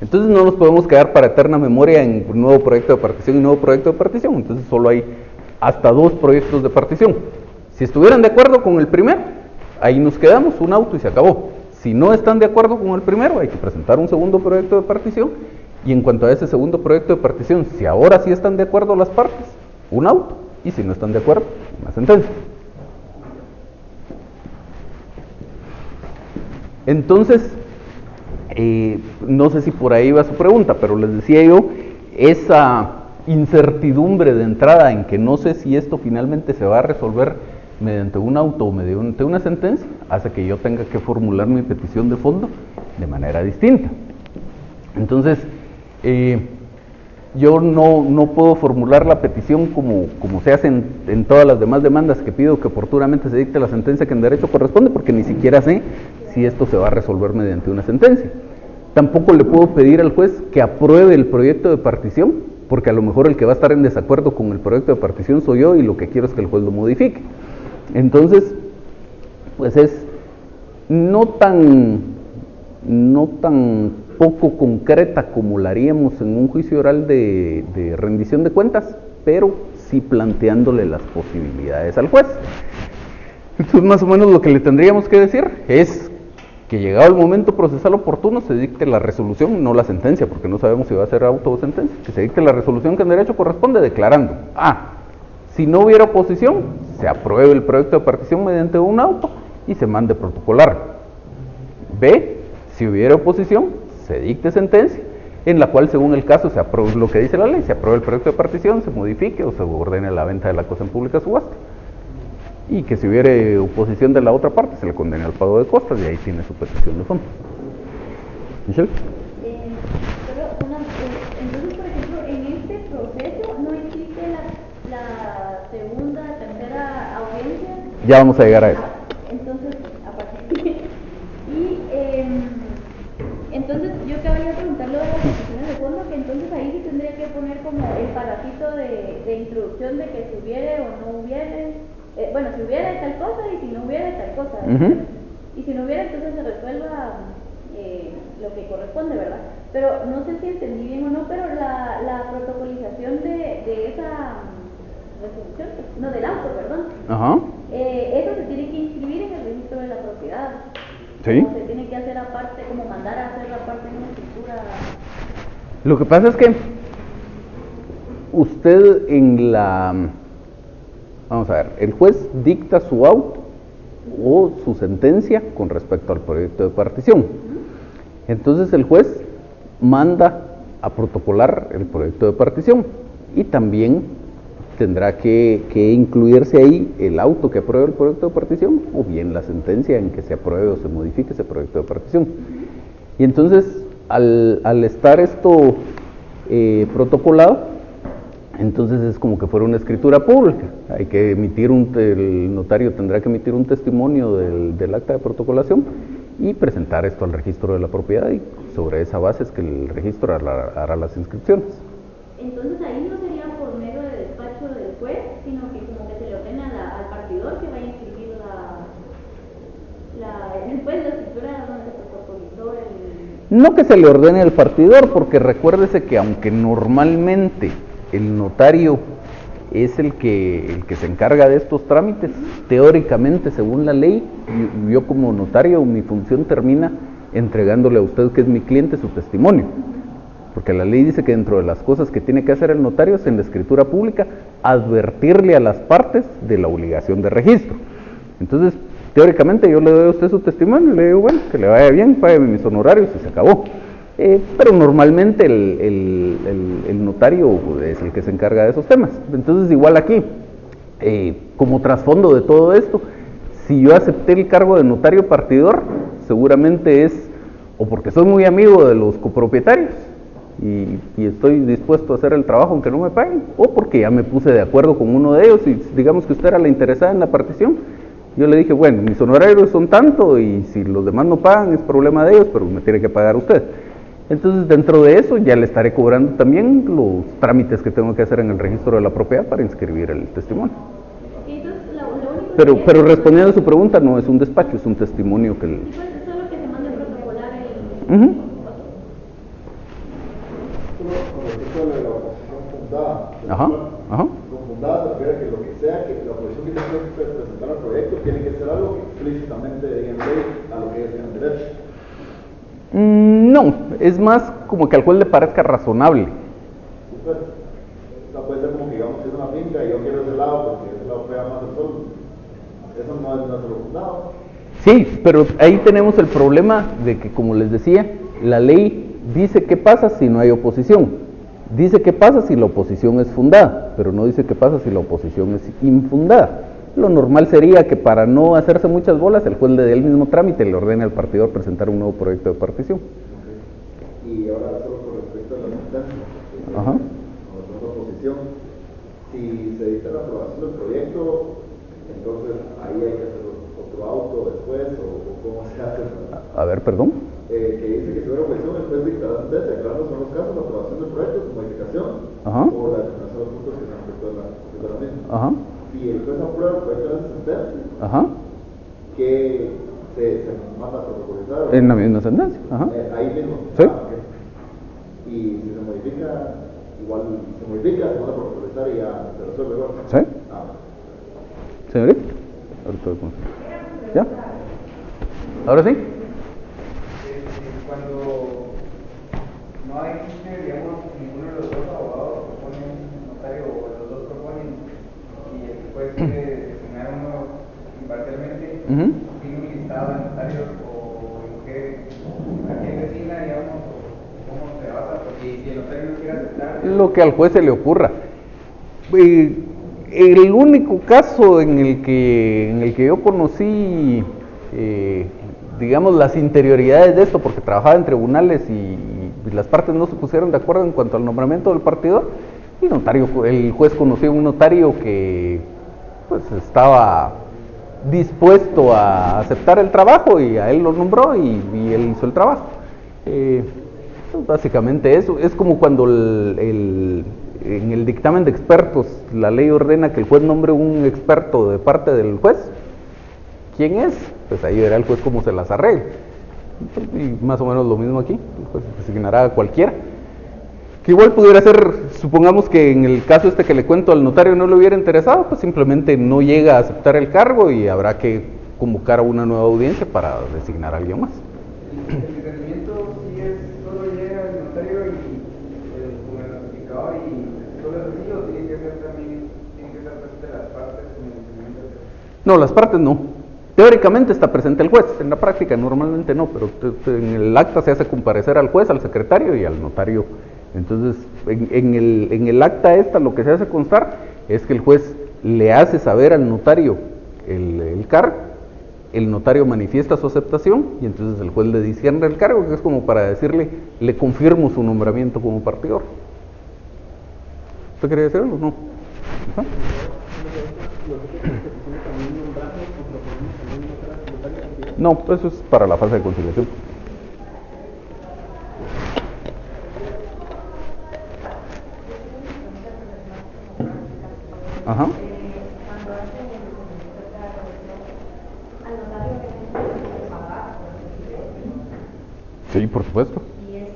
Entonces no nos podemos quedar para eterna memoria en un nuevo proyecto de partición y nuevo proyecto de partición. Entonces solo hay hasta dos proyectos de partición. Si estuvieran de acuerdo con el primero, ahí nos quedamos, un auto y se acabó. Si no están de acuerdo con el primero, hay que presentar un segundo proyecto de partición. Y en cuanto a ese segundo proyecto de partición, si ahora sí están de acuerdo las partes, un auto. Y si no están de acuerdo, una sentencia. Entonces, no sé si por ahí va su pregunta, pero les decía yo, esa incertidumbre de entrada en que no sé si esto finalmente se va a resolver mediante un auto o mediante una sentencia, hace que yo tenga que formular mi petición de fondo de manera distinta. Entonces, yo no puedo formular la petición como se hace en todas las demás demandas, que pido que oportunamente se dicte la sentencia que en derecho corresponde, porque ni siquiera sé si esto se va a resolver mediante una sentencia. Tampoco le puedo pedir al juez que apruebe el proyecto de partición, porque a lo mejor el que va a estar en desacuerdo con el proyecto de partición soy yo, y lo que quiero es que el juez lo modifique. Entonces, pues es no tan poco concreta como la haríamos en un juicio oral de rendición de cuentas, pero sí planteándole las posibilidades al juez. Entonces, más o menos lo que le tendríamos que decir es que llegado el momento procesal oportuno se dicte la resolución, no la sentencia, porque no sabemos si va a ser auto o sentencia, que se dicte la resolución que en derecho corresponde, declarando: A, si no hubiera oposición, se apruebe el proyecto de partición mediante un auto y se mande protocolar. B, si hubiera oposición, se dicte sentencia, en la cual, según el caso, se apruebe lo que dice la ley, se apruebe el proyecto de partición, se modifique o se ordene la venta de la cosa en pública subasta. Y que si hubiera oposición de la otra parte, se le condene al pago de costas, y ahí tiene su petición de fondo. ¿Michelle? Entonces, por ejemplo, en este proceso no existe la segunda, tercera audiencia. Ya vamos a llegar a eso. Entonces, aparte. Entonces, yo quería preguntarle de las peticiones de fondo, que entonces ahí sí tendría que poner como el parrafito de introducción de que si hubiere o no hubiere. Bueno, si hubiera tal cosa y si no hubiera tal cosa. Y si no hubiera, entonces se resuelva lo que corresponde, ¿verdad? Pero no sé si entendí bien o no, pero la protocolización de esa resolución, no, del auto, perdón. Eso se tiene que inscribir en el registro de la propiedad. Sí. O se tiene que hacer aparte, como mandar a hacer aparte en una escritura. Lo que pasa es que usted en la... Vamos a ver, el juez dicta su auto o su sentencia con respecto al proyecto de partición. Entonces el juez manda a protocolar el proyecto de partición, y también tendrá que incluirse ahí el auto que apruebe el proyecto de partición, o bien la sentencia en que se apruebe o se modifique ese proyecto de partición. Y entonces, al estar esto protocolado, entonces es como que fuera una escritura pública. Hay que emitir el notario tendrá que emitir un testimonio del acta de protocolación y presentar esto al registro de la propiedad, y sobre esa base es que el registro hará las inscripciones. Entonces ahí no sería por medio de despacho del juez, sino que como que se le ordena al partidor que vaya a inscribir la escritura donde se protocolizó el... No que se le ordene al partidor, porque recuérdese que aunque normalmente el notario es el que se encarga de estos trámites, teóricamente, según la ley, yo como notario, mi función termina entregándole a usted, que es mi cliente, su testimonio. Porque la ley dice que dentro de las cosas que tiene que hacer el notario es, en la escritura pública, advertirle a las partes de la obligación de registro. Entonces, teóricamente yo le doy a usted su testimonio y le digo: bueno, que le vaya bien, págame mis honorarios y se acabó. Pero normalmente el notario es el que se encarga de esos temas. Entonces, igual aquí, como trasfondo de todo esto, si yo acepté el cargo de notario partidor, seguramente es o porque soy muy amigo de los copropietarios y estoy dispuesto a hacer el trabajo aunque no me paguen, o porque ya me puse de acuerdo con uno de ellos y digamos que usted era la interesada en la partición. Yo le dije, bueno, mis honorarios son tanto y si los demás no pagan es problema de ellos, pero me tiene que pagar usted. Entonces dentro de eso ya le estaré cobrando también los trámites que tengo que hacer en el registro de la propiedad para inscribir el testimonio. Pero respondiendo a su pregunta, no es un despacho, es un testimonio que... Solo que se mande a protocolar el... Con respecto a la oposición fundada. Con fundada se refiere a que lo que sea que la oposición que tenga que presentar al proyecto tiene que ser algo que explícitamente diga en ley a lo que ellos tienen derecho. No, es más como que al juez le parezca razonable. Sí, pues, no puede ser como que digamos que es una finca y yo quiero ese lado porque ese lado pega más el sol. Eso no es nuestro fundado. Sí, pero ahí tenemos el problema de que, como les decía, la ley dice qué pasa si no hay oposición. Dice qué pasa si la oposición es fundada, pero no dice qué pasa si la oposición es infundada. Lo normal sería que para no hacerse muchas bolas, el juez le dé el mismo trámite y le ordene al partidor presentar un nuevo proyecto de partición. Y ahora solo con respecto a la sentencia, con respecto a oposición, si se dicta la aprobación del proyecto, entonces ahí hay que hacer otro auto después, o cómo se hace. A ver, perdón. Que dice que si hubiera oposición, el juez dictará sentencia, declarando son los casos la aprobación del proyecto, su modificación, o la determinación de los puntos que se han afectado a la misma. Si el juez aprueba el proyecto de sentencia, que se manda a protocolizar. En la misma sentencia. Ahí mismo. Sí. Y si se modifica, igual se modifica, se manda a protocolizar y ya se resuelve igual. Sí. Señorita, ahorita voy con... ¿Ya? ¿Ahora sí? Cuando no hay, digamos, ninguno de los dos abogados propone un notario o los dos proponen y el juez quiere designar uno imparcialmente, tiene un listado de notarios o a quién designa, digamos, cómo se basa, porque si el notario no quiere aceptar... Lo que al juez se le ocurra. El único caso en el que yo conocí, digamos, las interioridades de esto, porque trabajaba en tribunales y las partes no se pusieron de acuerdo en cuanto al nombramiento del partidor, el juez conoció a un notario que pues estaba dispuesto a aceptar el trabajo y a él lo nombró y él hizo el trabajo. Pues básicamente eso, es como cuando en el dictamen de expertos la ley ordena que el juez nombre un experto de parte del juez. ¿Quién es? Pues ahí verá el juez cómo se las arregle. Y más o menos lo mismo aquí, el juez designará a cualquiera. Que igual pudiera ser, supongamos que en el caso este que le cuento al notario no le hubiera interesado, pues simplemente no llega a aceptar el cargo y habrá que convocar a una nueva audiencia para designar a alguien más. El requerimiento sí es solo llega el notario y con el notificador y solo es así, o tiene que ser también, tiene que estar presente las partes en el requerimiento. No, las partes no. Teóricamente está presente el juez, en la práctica normalmente no, pero en el acta se hace comparecer al juez, al secretario y al notario. Entonces, en el acta esta lo que se hace constar es que el juez le hace saber al notario el cargo, el notario manifiesta su aceptación y entonces el juez le discierne el cargo, que es como para decirle, le confirmo su nombramiento como partidor. ¿Usted quería decirlo o no? No, eso es para la fase de conciliación. Ajá. Sí, por supuesto. Y ese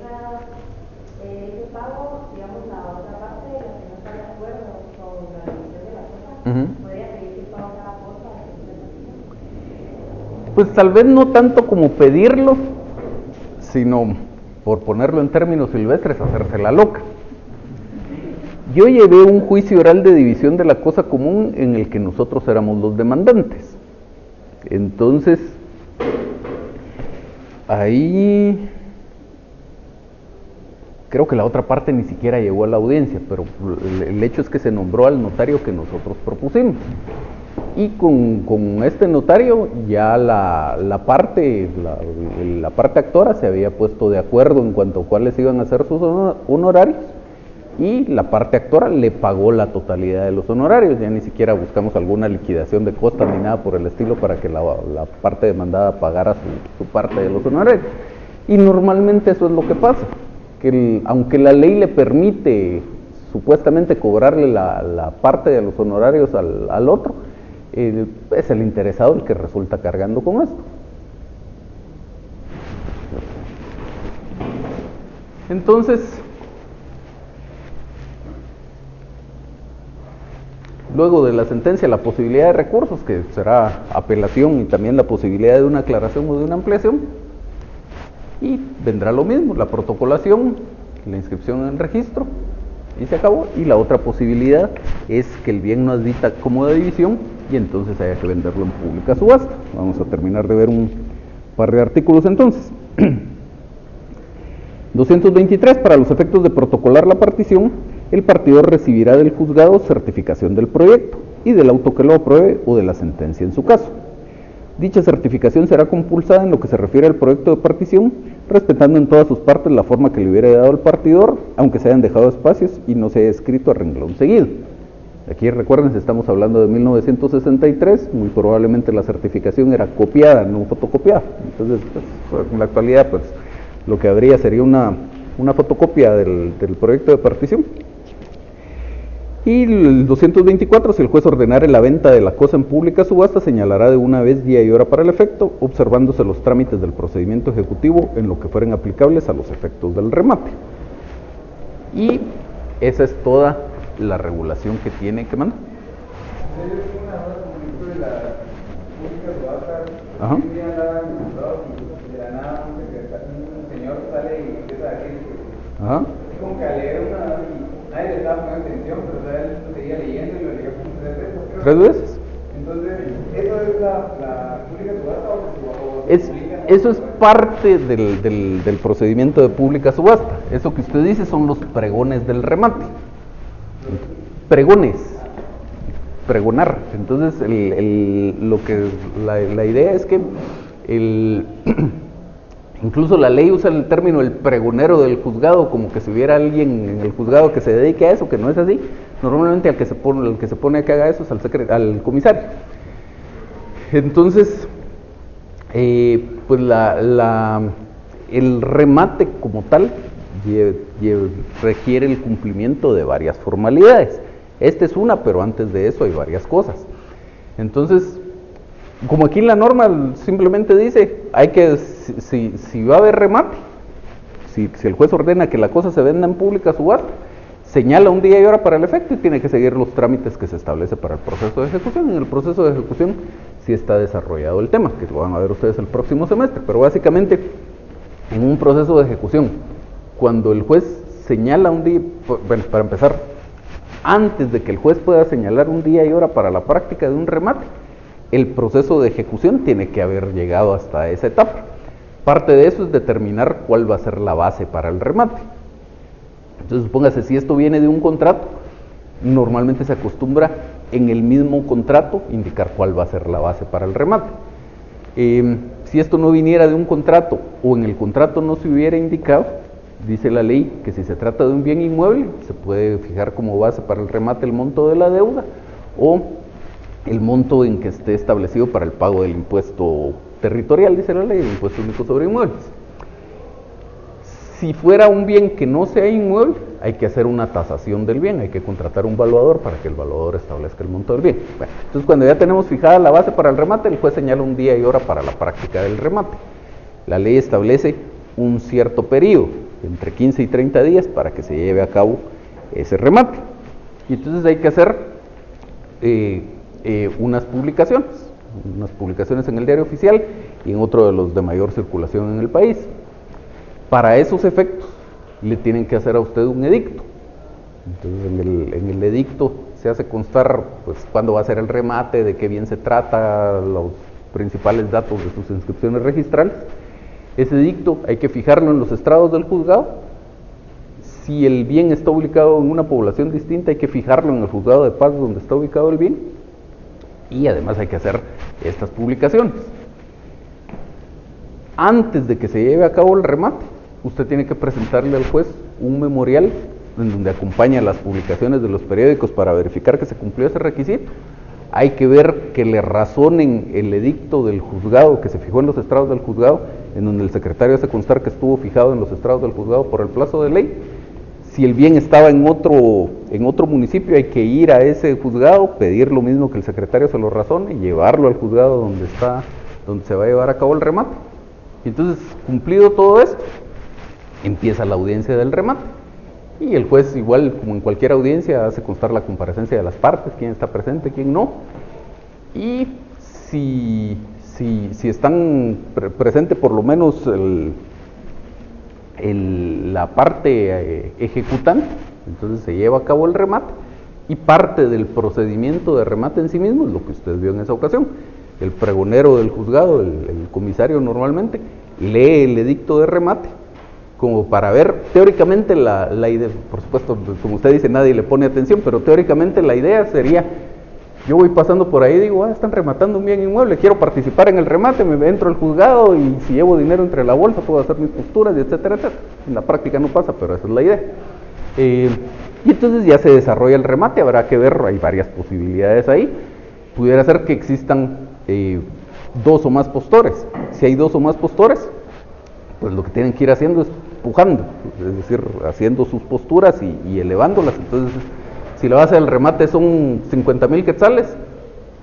pago, digamos, la otra parte, la que no está de acuerdo con la decisión de la cosa, podría pedir que pague cada cosa. Pues tal vez no tanto como pedirlo, sino, por ponerlo en términos silvestres, hacerse la loca. Yo llevé un juicio oral de división de la cosa común en el que nosotros éramos los demandantes. Entonces, ahí creo que la otra parte ni siquiera llegó a la audiencia, pero el hecho es que se nombró al notario que nosotros propusimos. Y con este notario ya la parte actora se había puesto de acuerdo en cuanto a cuáles iban a ser sus honorarios, y la parte actora le pagó la totalidad de los honorarios. Ya ni siquiera buscamos alguna liquidación de costas ni nada por el estilo para que la parte demandada pagara su parte de los honorarios. Y normalmente eso es lo que pasa, que aunque la ley le permite supuestamente cobrarle la parte de los honorarios al otro, es el interesado el que resulta cargando con esto. Entonces, luego de la sentencia, la posibilidad de recursos, que será apelación, y también la posibilidad de una aclaración o de una ampliación, y vendrá lo mismo, la protocolación, la inscripción en registro, y se acabó. Y la otra posibilidad es que el bien no admita cómoda división y entonces haya que venderlo en pública subasta. Vamos a terminar de ver un par de artículos entonces. 223. Para los efectos de protocolar la partición, el partidor recibirá del juzgado certificación del proyecto y del auto que lo apruebe o de la sentencia en su caso. Dicha certificación será compulsada en lo que se refiere al proyecto de partición, respetando en todas sus partes la forma que le hubiera dado el partidor, aunque se hayan dejado espacios y no se haya escrito a renglón seguido. Aquí recuerden, si estamos hablando de 1963, muy probablemente la certificación era copiada, no fotocopiada. Entonces, pues, en la actualidad, pues, lo que habría sería una fotocopia del proyecto de partición. Y el 224, si el juez ordenare la venta de la cosa en pública subasta, señalará de una vez día y hora para el efecto, observándose los trámites del procedimiento ejecutivo en lo que fueren aplicables a los efectos del remate. Y esa es toda la regulación que tiene que mandar. Ajá. Un día andaba en el blog y de la nada un señor sale y empieza a decir, Ajá. es como que al leer y nadie le estaba poniendo atención, pero o sea, él seguía leyendo y lo leía como 3 veces. Creo. 3 veces. Entonces, ¿eso es la pública subasta o se publica? Eso es parte del procedimiento de pública subasta. Eso que usted dice son los pregones del remate. Pregones. Pregonar. Entonces, la idea es que incluso la ley usa el término el pregonero del juzgado, como que si hubiera alguien en el juzgado que se dedique a eso, que no es así. Normalmente el que se pone a que haga eso es al comisario. Entonces, pues el remate como tal requiere el cumplimiento de varias formalidades. Esta es una, pero antes de eso hay varias cosas. Entonces, como aquí la norma simplemente dice, si va a haber remate, si el juez ordena que la cosa se venda en pública subasta, señala un día y hora para el efecto y tiene que seguir los trámites que se establece para el proceso de ejecución. En el proceso de ejecución sí está desarrollado el tema, que lo van a ver ustedes el próximo semestre, pero básicamente en un proceso de ejecución, cuando el juez señala un día, bueno, para empezar, antes de que el juez pueda señalar un día y hora para la práctica de un remate, el proceso de ejecución tiene que haber llegado hasta esa etapa. Parte de eso es determinar cuál va a ser la base para el remate. Entonces, supóngase, si esto viene de un contrato, normalmente se acostumbra en el mismo contrato indicar cuál va a ser la base para el remate. Si esto no viniera de un contrato o en el contrato no se hubiera indicado, dice la ley que si se trata de un bien inmueble, se puede fijar como base para el remate el monto de la deuda o el monto en que esté establecido para el pago del impuesto territorial, dice la ley, el impuesto único sobre inmuebles. Si fuera un bien que no sea inmueble, hay que hacer una tasación del bien, hay que contratar un valuador para que el valuador establezca el monto del bien. Bueno, entonces, cuando ya tenemos fijada la base para el remate, el juez señala un día y hora para la práctica del remate. La ley establece un cierto periodo, entre 15 y 30 días, para que se lleve a cabo ese remate. Y entonces hay que hacer unas publicaciones en el diario oficial y en otro de los de mayor circulación en el país. Para esos efectos le tienen que hacer a usted un edicto. Entonces en el edicto se hace constar pues cuándo va a ser el remate, de qué bien se trata, los principales datos de sus inscripciones registrales. Ese edicto hay que fijarlo en los estrados del juzgado. si el bien está ubicado en una población distinta, hay que fijarlo en el juzgado de paz donde está ubicado el bien, y además hay que hacer estas publicaciones. Antes de que se lleve a cabo el remate, usted tiene que presentarle al juez un memorial en donde acompaña las publicaciones de los periódicos para verificar que se cumplió ese requisito. Hay que ver que le razonen el edicto del juzgado que se fijó en los estrados del juzgado, en donde el secretario hace constar que estuvo fijado en los estrados del juzgado por el plazo de ley. Si el bien estaba en otro municipio, hay que ir a ese juzgado, pedir lo mismo que el secretario se lo razone, y llevarlo al juzgado donde se va a llevar a cabo el remate. Y entonces, cumplido todo esto, empieza la audiencia del remate. Y el juez, igual como en cualquier audiencia, hace constar la comparecencia de las partes, quién está presente, quién no. Y si están presente por lo menos la parte ejecutante, entonces se lleva a cabo el remate, y parte del procedimiento de remate en sí mismo es lo que usted vio en esa ocasión. El pregonero del juzgado, el comisario normalmente, lee el edicto de remate, como para ver teóricamente la idea. Por supuesto, como usted dice, nadie le pone atención, pero teóricamente la idea sería: yo voy pasando por ahí y digo, están rematando un bien inmueble, quiero participar en el remate, me entro al juzgado y si llevo dinero entre la bolsa puedo hacer mis posturas, y etcétera, etcétera. En la práctica no pasa, pero esa es la idea. Y entonces ya se desarrolla el remate, habrá que ver, hay varias posibilidades ahí. Pudiera ser que existan 2 o más postores. Si hay 2 o más postores, pues lo que tienen que ir haciendo es pujando, es decir, haciendo sus posturas y elevándolas. Entonces, si la base del remate son 50,000 quetzales,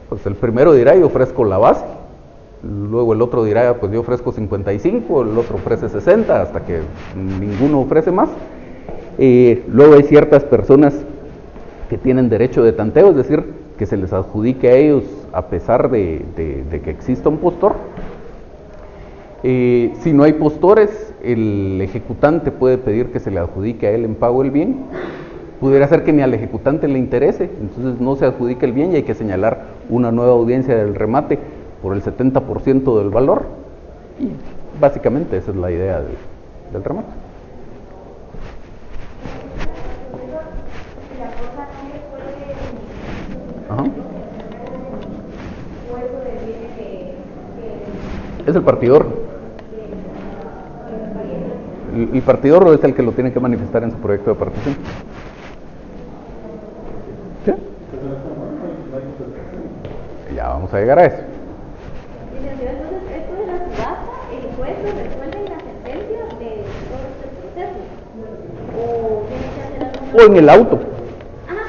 pues el primero dirá: yo ofrezco la base. Luego el otro dirá: pues yo ofrezco 55, el otro ofrece 60, hasta que ninguno ofrece más. Luego hay ciertas personas que tienen derecho de tanteo, es decir, que se les adjudique a ellos a pesar de que exista un postor. Si no hay postores, el ejecutante puede pedir que se le adjudique a él en pago el bien. Pudiera ser que ni al ejecutante le interese, entonces no se adjudica el bien y hay que señalar una nueva audiencia del remate por el 70% del valor. Y básicamente esa es la idea del remate. Ajá. Es el partidor. El partidor es el que lo tiene que manifestar en su proyecto de partición. ¿Sí? Ya vamos a llegar a eso. Entonces, esto de la subasta, el juez lo resuelve en la sentencia de todo este proceso. ¿O tiene que hacer alguna... O en el auto.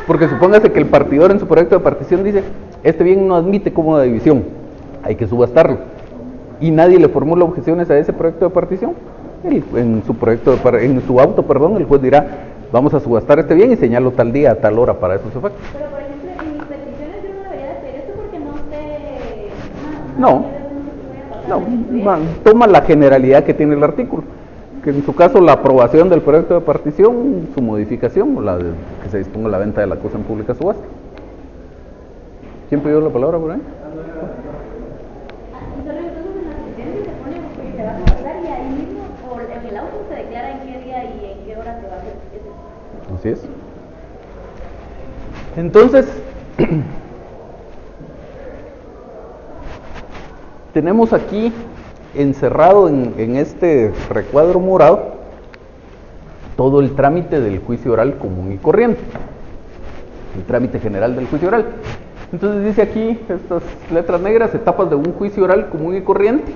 Porque supóngase que el partidor en su proyecto de partición dice: este bien no admite cómoda división, hay que subastarlo. Y nadie le formula objeciones a ese proyecto de partición. En su auto, el juez dirá: vamos a subastar este bien y señalo tal día, a tal hora para esos efectos. Pero, por ejemplo, en mis peticiones yo no debería de pedir esto porque no sé... Toma la generalidad que tiene el artículo. Que en su caso la aprobación del proyecto de partición, su modificación, o que se disponga la venta de la cosa en pública subasta. ¿Quién pidió la palabra por ahí? Solo entonces en la sentencia se pone que se va a subastar y ahí mismo, o en el auto se declara en qué día y en qué hora se va a hacer eso. Así es. Entonces, tenemos aquí encerrado en este recuadro morado todo el trámite del juicio oral común y corriente, el trámite general del juicio oral. Entonces dice aquí, estas letras negras: etapas de un juicio oral común y corriente,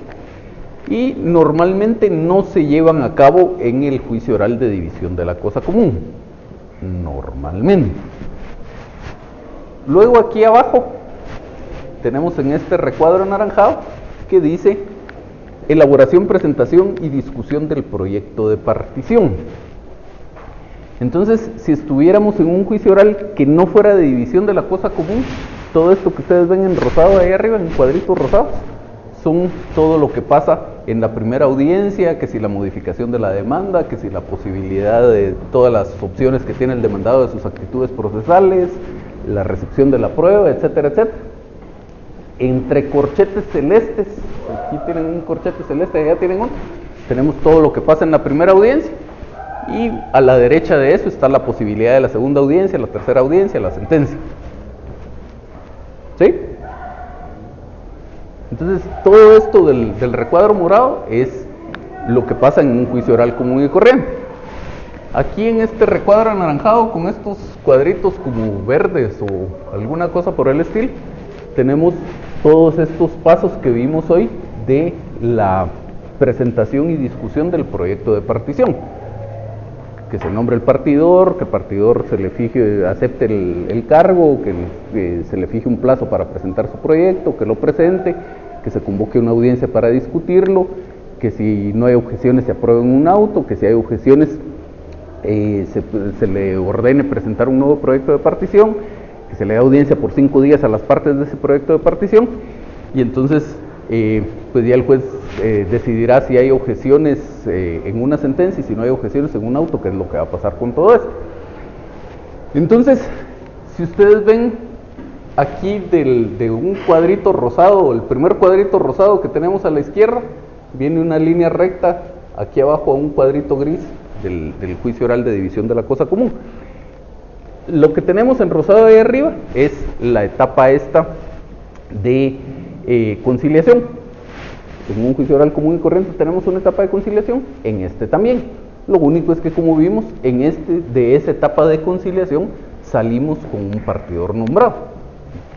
y normalmente no se llevan a cabo en el juicio oral de división de la cosa común, normalmente. Luego aquí abajo tenemos en este recuadro anaranjado que dice: elaboración, presentación y discusión del proyecto de partición. Entonces, si estuviéramos en un juicio oral que no fuera de división de la cosa común, todo esto que ustedes ven en rosado ahí arriba, en cuadritos rosados, son todo lo que pasa en la primera audiencia, que si la modificación de la demanda, que si la posibilidad de todas las opciones que tiene el demandado de sus actitudes procesales, la recepción de la prueba, etcétera, etcétera. Entre corchetes celestes, aquí tienen un corchete celeste, allá tienen otro, tenemos todo lo que pasa en la primera audiencia, y a la derecha de eso está la posibilidad de la segunda audiencia, la tercera audiencia, la sentencia. ¿Sí? Entonces, todo esto del recuadro morado es lo que pasa en un juicio oral común y corriente. Aquí en este recuadro anaranjado, con estos cuadritos como verdes o alguna cosa por el estilo, tenemos todos estos pasos que vimos hoy de la presentación y discusión del proyecto de partición. Que se nombre el partidor, que el partidor se le fije, acepte el cargo, que se le fije un plazo para presentar su proyecto, que lo presente, que se convoque una audiencia para discutirlo, que si no hay objeciones se apruebe un auto, que si hay objeciones se le ordene presentar un nuevo proyecto de partición, que se le dé audiencia por 5 días a las partes de ese proyecto de partición, y entonces pues ya el juez decidirá si hay objeciones en una sentencia y si no hay objeciones en un auto, que es lo que va a pasar con todo esto. Entonces, si ustedes ven aquí de un cuadrito rosado, el primer cuadrito rosado que tenemos a la izquierda, viene una línea recta aquí abajo a un cuadrito gris del juicio oral de división de la cosa común. Lo que tenemos en rosado ahí arriba es la etapa esta de conciliación. En un juicio oral común y corriente tenemos una etapa de conciliación, en este también. Lo único es que, como vimos, en de esa etapa de conciliación salimos con un partidor nombrado.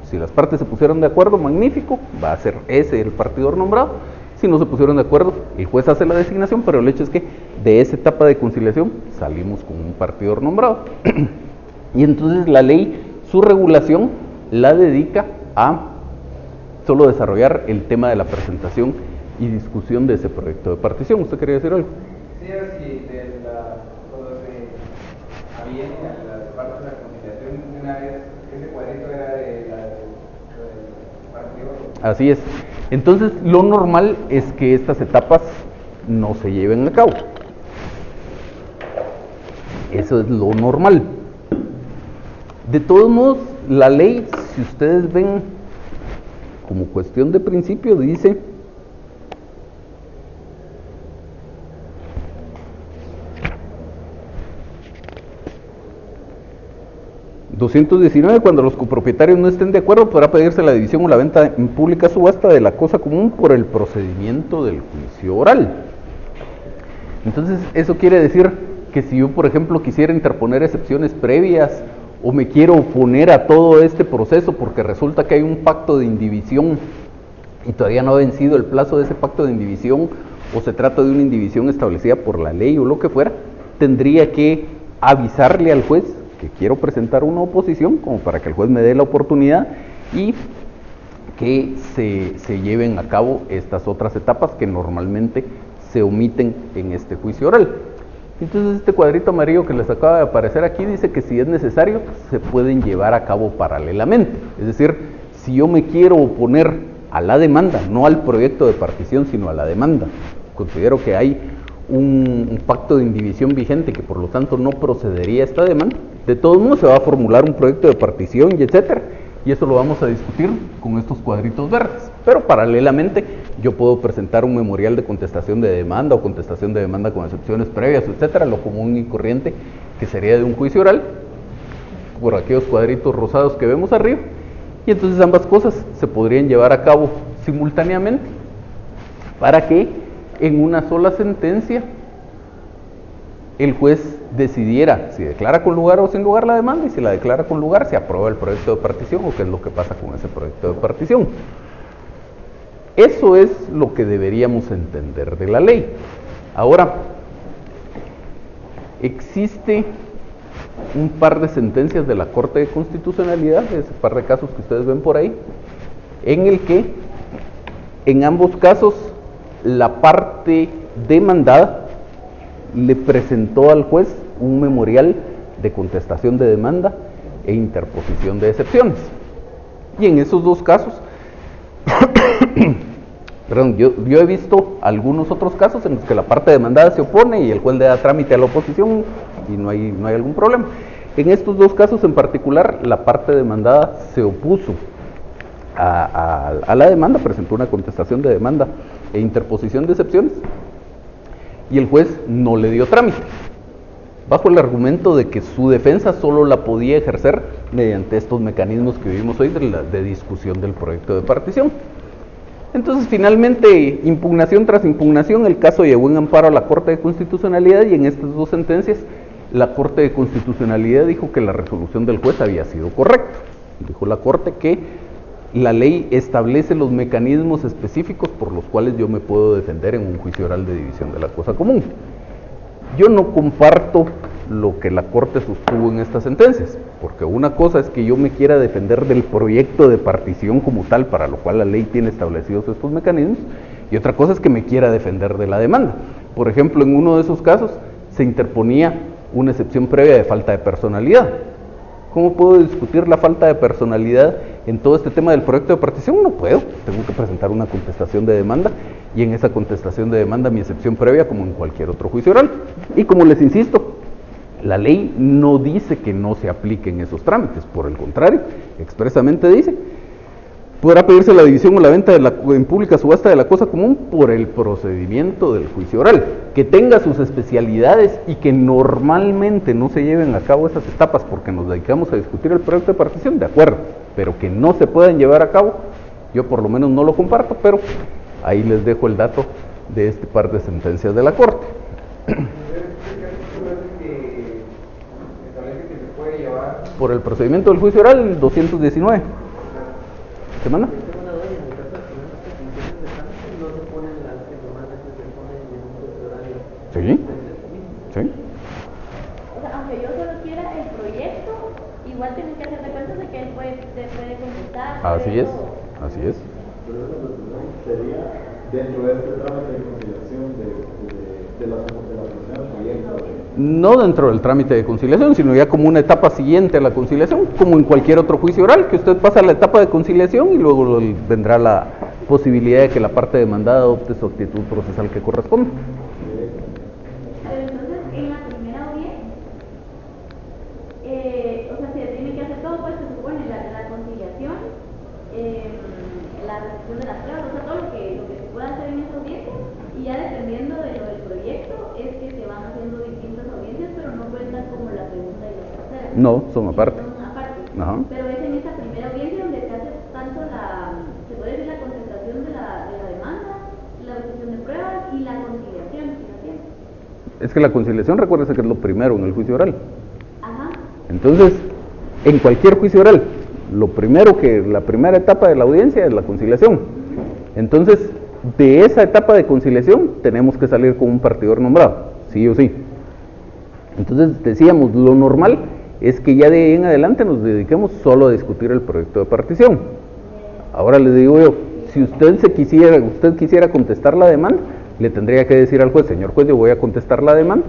Si las partes se pusieron de acuerdo, magnífico, va a ser ese el partidor nombrado. Si no se pusieron de acuerdo, el juez hace la designación, pero el hecho es que de esa etapa de conciliación salimos con un partidor nombrado. Y entonces la ley, su regulación, la dedica a solo desarrollar el tema de la presentación y discusión de ese proyecto de partición. ¿Usted quería decir algo? Sí, ahora sí, cuando se aviene a las partes de la conciliación, de una vez, ese cuadrito era del partido. Así es. Entonces, lo normal es que estas etapas no se lleven a cabo. Eso es lo normal. De todos modos, la ley, si ustedes ven como cuestión de principio, dice ...219... cuando los copropietarios no estén de acuerdo, podrá pedirse la división o la venta en pública subasta de la cosa común por el procedimiento del juicio oral. Entonces, eso quiere decir que si yo, por ejemplo, quisiera interponer excepciones previas o me quiero oponer a todo este proceso porque resulta que hay un pacto de indivisión y todavía no ha vencido el plazo de ese pacto de indivisión, o se trata de una indivisión establecida por la ley o lo que fuera, tendría que avisarle al juez que quiero presentar una oposición, como para que el juez me dé la oportunidad y que se lleven a cabo estas otras etapas que normalmente se omiten en este juicio oral. Entonces, este cuadrito amarillo que les acaba de aparecer aquí dice que si es necesario, se pueden llevar a cabo paralelamente. Es decir, si yo me quiero oponer a la demanda, no al proyecto de partición, sino a la demanda, considero que hay un pacto de indivisión vigente, que por lo tanto no procedería esta demanda, de todos modos se va a formular un proyecto de partición y etcétera, y eso lo vamos a discutir con estos cuadritos verdes. Pero paralelamente yo puedo presentar un memorial de contestación de demanda o contestación de demanda con excepciones previas, etcétera, lo común y corriente que sería de un juicio oral, por aquellos cuadritos rosados que vemos arriba, y entonces ambas cosas se podrían llevar a cabo simultáneamente para que en una sola sentencia el juez decidiera si declara con lugar o sin lugar la demanda, y si la declara con lugar se aprueba el proyecto de partición o qué es lo que pasa con ese proyecto de partición. Eso es lo que deberíamos entender de la ley. Ahora, existe un par de sentencias de la Corte de Constitucionalidad, ese par de casos que ustedes ven por ahí, en el que en ambos casos la parte demandada le presentó al juez un memorial de contestación de demanda e interposición de excepciones. Y en esos dos casos, perdón, yo he visto algunos otros casos en los que la parte demandada se opone y el juez le da trámite a la oposición y no hay algún problema. En estos dos casos en particular, la parte demandada se opuso a la demanda, presentó una contestación de demanda e interposición de excepciones, y el juez no le dio trámite. bajo el argumento de que su defensa solo la podía ejercer mediante estos mecanismos que vivimos hoy de discusión del proyecto de partición. Entonces, finalmente, impugnación tras impugnación, el caso llegó en amparo a la Corte de Constitucionalidad, y en estas dos sentencias, la Corte de Constitucionalidad dijo que la resolución del juez había sido correcta. Dijo la Corte que la ley establece los mecanismos específicos por los cuales yo me puedo defender en un juicio oral de división de la cosa común. Yo no comparto lo que la Corte sostuvo en estas sentencias, porque una cosa es que yo me quiera defender del proyecto de partición como tal, para lo cual la ley tiene establecidos estos mecanismos, y otra cosa es que me quiera defender de la demanda. Por ejemplo, en uno de esos casos se interponía una excepción previa de falta de personalidad. ¿Cómo puedo discutir la falta de personalidad en todo este tema del proyecto de partición? No puedo, tengo que presentar una contestación de demanda, y en esa contestación de demanda mi excepción previa como en cualquier otro juicio oral. Y como les insisto, la ley no dice que no se apliquen esos trámites, por el contrario, expresamente dice: podrá pedirse la división o la venta en pública subasta de la cosa común por el procedimiento del juicio oral, que tenga sus especialidades y que normalmente no se lleven a cabo esas etapas porque nos dedicamos a discutir el proyecto de partición, de acuerdo, pero que no se puedan llevar a cabo, yo por lo menos no lo comparto, pero ahí les dejo el dato de este par de sentencias de la Corte. Por el procedimiento del juicio oral, el 219. ¿Semana? Sí, sí. O sea, aunque yo solo quiera el proyecto, igual tienen que hacer de cuenta de que él puede contestar. Así es, así es. Pero esa resolución sería dentro de este trámite de conciliación de la solución del proyecto. No dentro del trámite de conciliación, sino ya como una etapa siguiente a la conciliación, como en cualquier otro juicio oral, que usted pasa la etapa de conciliación y luego vendrá la posibilidad de que la parte demandada adopte su actitud procesal que corresponde. Pero entonces, en la primera audiencia, o sea, se tiene que hacer todo, pues se supone la conciliación, la recepción de las pruebas, o sea, todo lo que se pueda hacer en esa audiencia, y ya dependiendo de lo del proyecto, es que se van haciendo distintas audiencias, pero no cuentan como la segunda y la tercera. No, son aparte. Son aparte. Ajá. Pero es en esa primera audiencia donde se hace tanto se puede decir la contestación de la demanda, la recepción de pruebas y la conciliación financiera. Es que la conciliación, recuérdese que es lo primero en el juicio oral. Ajá. Entonces, en cualquier juicio oral, la primera etapa de la audiencia es la conciliación. Entonces, de esa etapa de conciliación tenemos que salir con un partidor nombrado, sí o sí. Entonces decíamos, lo normal es que ya de ahí en adelante nos dediquemos solo a discutir el proyecto de partición. Ahora le digo yo, si usted quisiera contestar la demanda, le tendría que decir al juez: señor juez, yo voy a contestar la demanda,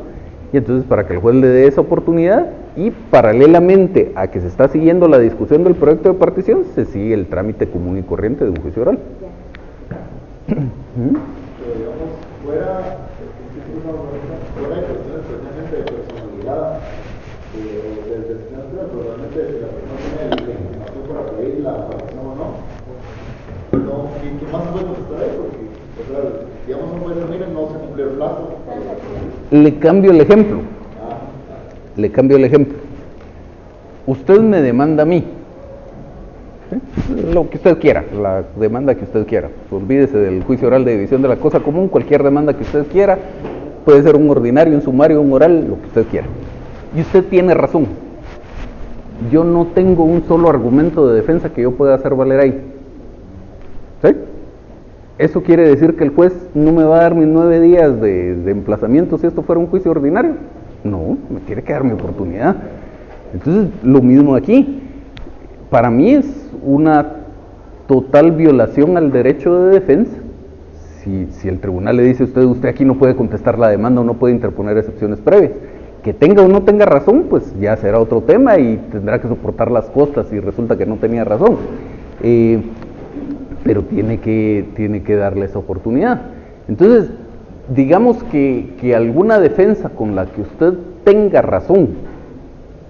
y entonces para que el juez le dé esa oportunidad, y paralelamente a que se está siguiendo la discusión del proyecto de partición, se sigue el trámite común y corriente de un juicio oral. Pero digamos, fuera de cuestiones precisamente de personalidad, de decisiones, pero realmente si la persona tiene la legitimación para pedir la partición o no, ¿qué más puede contestar eso? Porque, o sea, digamos, un juez, miren, no se cumplió el plazo. Le cambio el ejemplo. Le cambio el ejemplo. Usted me demanda a mí, ¿sí? Lo que usted quiera, la demanda que usted quiera. Olvídese del juicio oral de división de la cosa común, cualquier demanda que usted quiera, puede ser un ordinario, un sumario, un oral, lo que usted quiera. Y usted tiene razón. Yo no tengo un solo argumento de defensa que yo pueda hacer valer ahí. ¿Sí? ¿Eso quiere decir que el juez no me va a dar mis 9 días de emplazamiento si esto fuera un juicio ordinario? No, me tiene que dar mi oportunidad. Entonces, lo mismo aquí. Para mí es una total violación al derecho de defensa. Si el tribunal le dice a usted aquí no puede contestar la demanda o no puede interponer excepciones previas. Que tenga o no tenga razón, pues ya será otro tema y tendrá que soportar las costas si resulta que no tenía razón. Pero tiene que darle esa oportunidad. Entonces, digamos que alguna defensa con la que usted tenga razón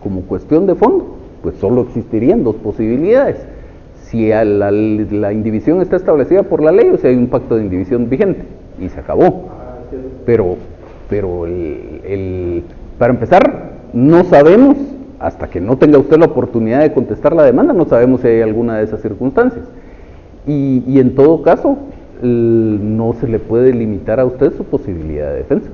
como cuestión de fondo, pues solo existirían 2 posibilidades: si la indivisión está establecida por la ley o si hay un pacto de indivisión vigente, y se acabó. Pero Para empezar, no sabemos, hasta que no tenga usted la oportunidad de contestar la demanda, no sabemos si hay alguna de esas circunstancias. Y en todo caso, no se le puede limitar a usted su posibilidad de defensa.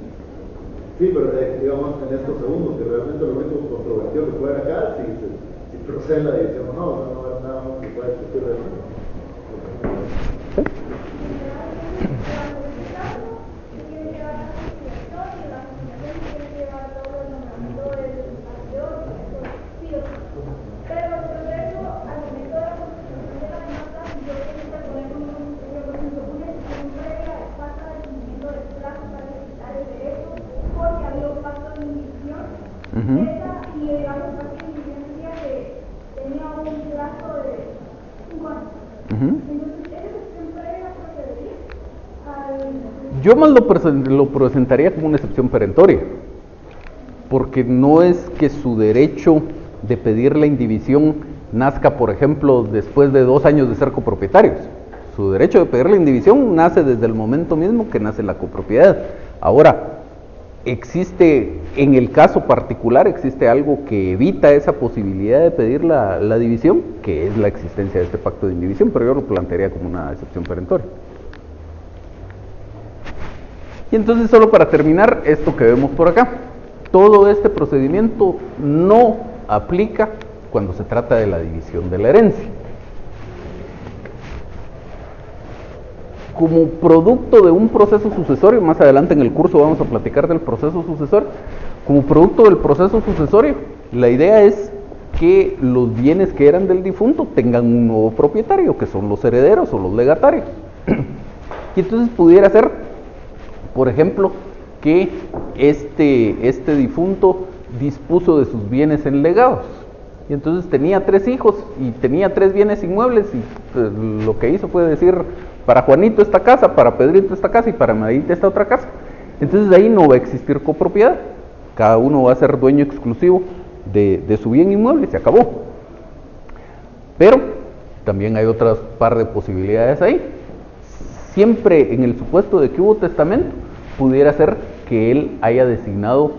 Sí, pero digamos en estos segundos, que realmente lo único controvertido que puede acá, si procede la división o no, o sea, no es nada más que pueda discutir de eso. ¿Sí? Y digamos aquí decía que tenía un plazo de 5 años. Entonces, ¿esa excepción previa procedería? Yo más lo presentaría como una excepción perentoria, porque no es que su derecho de pedir la indivisión nazca, por ejemplo, después de 2 años de ser copropietarios. Su derecho de pedir la indivisión nace desde el momento mismo que nace la copropiedad. Ahora, existe, en el caso particular, existe algo que evita esa posibilidad de pedir la división, que es la existencia de este pacto de indivisión, pero yo lo plantearía como una excepción perentoria. Y entonces, solo para terminar, esto que vemos por acá, todo este procedimiento no aplica cuando se trata de la división de la herencia. Como producto de un proceso sucesorio, más adelante en el curso vamos a platicar del proceso sucesorio, como producto del proceso sucesorio, la idea es que los bienes que eran del difunto tengan un nuevo propietario, que son los herederos o los legatarios. Y entonces pudiera ser, por ejemplo, que este difunto dispuso de sus bienes en legados, y entonces tenía 3 hijos y tenía 3 bienes inmuebles, y lo que hizo fue decir: para Juanito esta casa, para Pedrito esta casa y para Madita esta otra casa. Entonces ahí no va a existir copropiedad, cada uno va a ser dueño exclusivo de su bien inmueble, se acabó. Pero también hay otras par de posibilidades ahí. Siempre en el supuesto de que hubo testamento, pudiera ser que él haya designado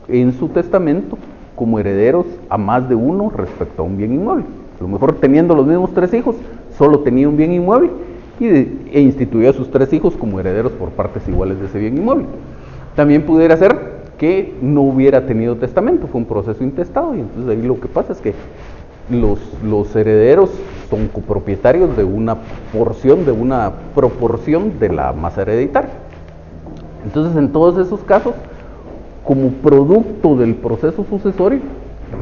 en su testamento como herederos a más de uno respecto a un bien inmueble. A lo mejor, teniendo los mismos 3 hijos, solo tenía un bien inmueble e instituyó a sus 3 hijos como herederos por partes iguales de ese bien inmueble. También pudiera ser que no hubiera tenido testamento, fue un proceso intestado, y entonces ahí lo que pasa es que los herederos son copropietarios de una porción, de una proporción de la masa hereditaria. Entonces, en todos esos casos, como producto del proceso sucesorio,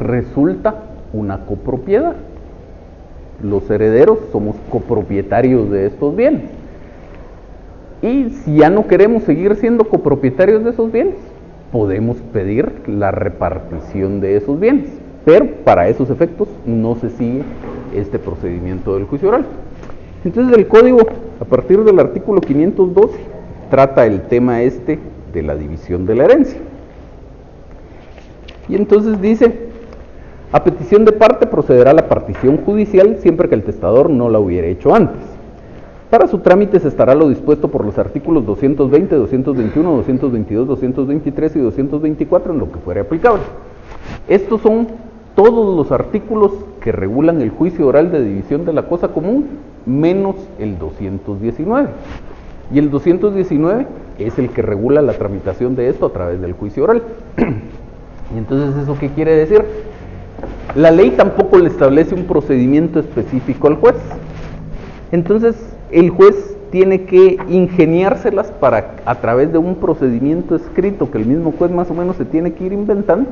resulta una copropiedad. Los herederos somos copropietarios de estos bienes. Y si ya no queremos seguir siendo copropietarios de esos bienes, podemos pedir la repartición de esos bienes. Pero para esos efectos no se sigue este procedimiento del juicio oral. Entonces, el código, a partir del artículo 512, trata el tema de la división de la herencia. Y entonces dice: a petición de parte procederá la partición judicial siempre que el testador no la hubiera hecho antes. Para su trámite se estará lo dispuesto por los artículos 220, 221, 222, 223 y 224 en lo que fuere aplicable. Estos son todos los artículos que regulan el juicio oral de división de la cosa común, menos el 219. Y el 219 es el que regula la tramitación de esto a través del juicio oral. Y entonces, ¿eso qué quiere decir? La ley tampoco le establece un procedimiento específico al juez. Entonces, el juez tiene que ingeniárselas para, a través de un procedimiento escrito que el mismo juez más o menos se tiene que ir inventando,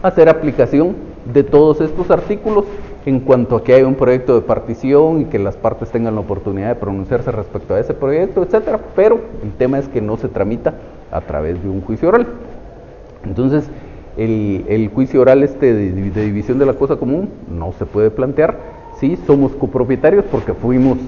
hacer aplicación de todos estos artículos en cuanto a que haya un proyecto de partición y que las partes tengan la oportunidad de pronunciarse respecto a ese proyecto, etcétera. Pero el tema es que no se tramita a través de un juicio oral. Entonces, el juicio oral de división de la cosa común no se puede plantear si somos copropietarios porque fuimos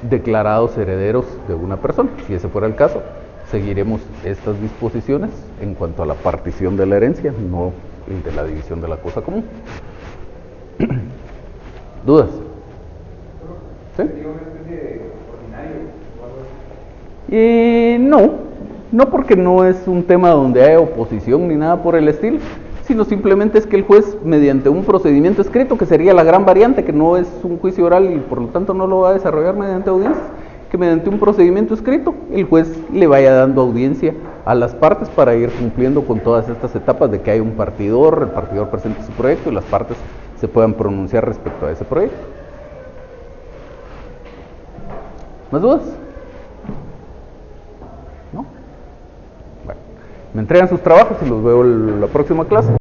declarados herederos de una persona. Si ese fuera el caso, seguiremos estas disposiciones en cuanto a la partición de la herencia, no el de la división de la cosa común. ¿Dudas? ¿Sí? ¿Sería una especie de ordinario o algo así? No, No porque no es un tema donde haya oposición ni nada por el estilo, sino simplemente es que el juez, mediante un procedimiento escrito, que sería la gran variante, que no es un juicio oral y por lo tanto no lo va a desarrollar mediante audiencias, que mediante un procedimiento escrito el juez le vaya dando audiencia a las partes para ir cumpliendo con todas estas etapas de que hay un partidor, el partidor presente su proyecto y las partes se puedan pronunciar respecto a ese proyecto. ¿Más dudas? ¿No? Bueno, me entregan sus trabajos y los veo en la próxima clase.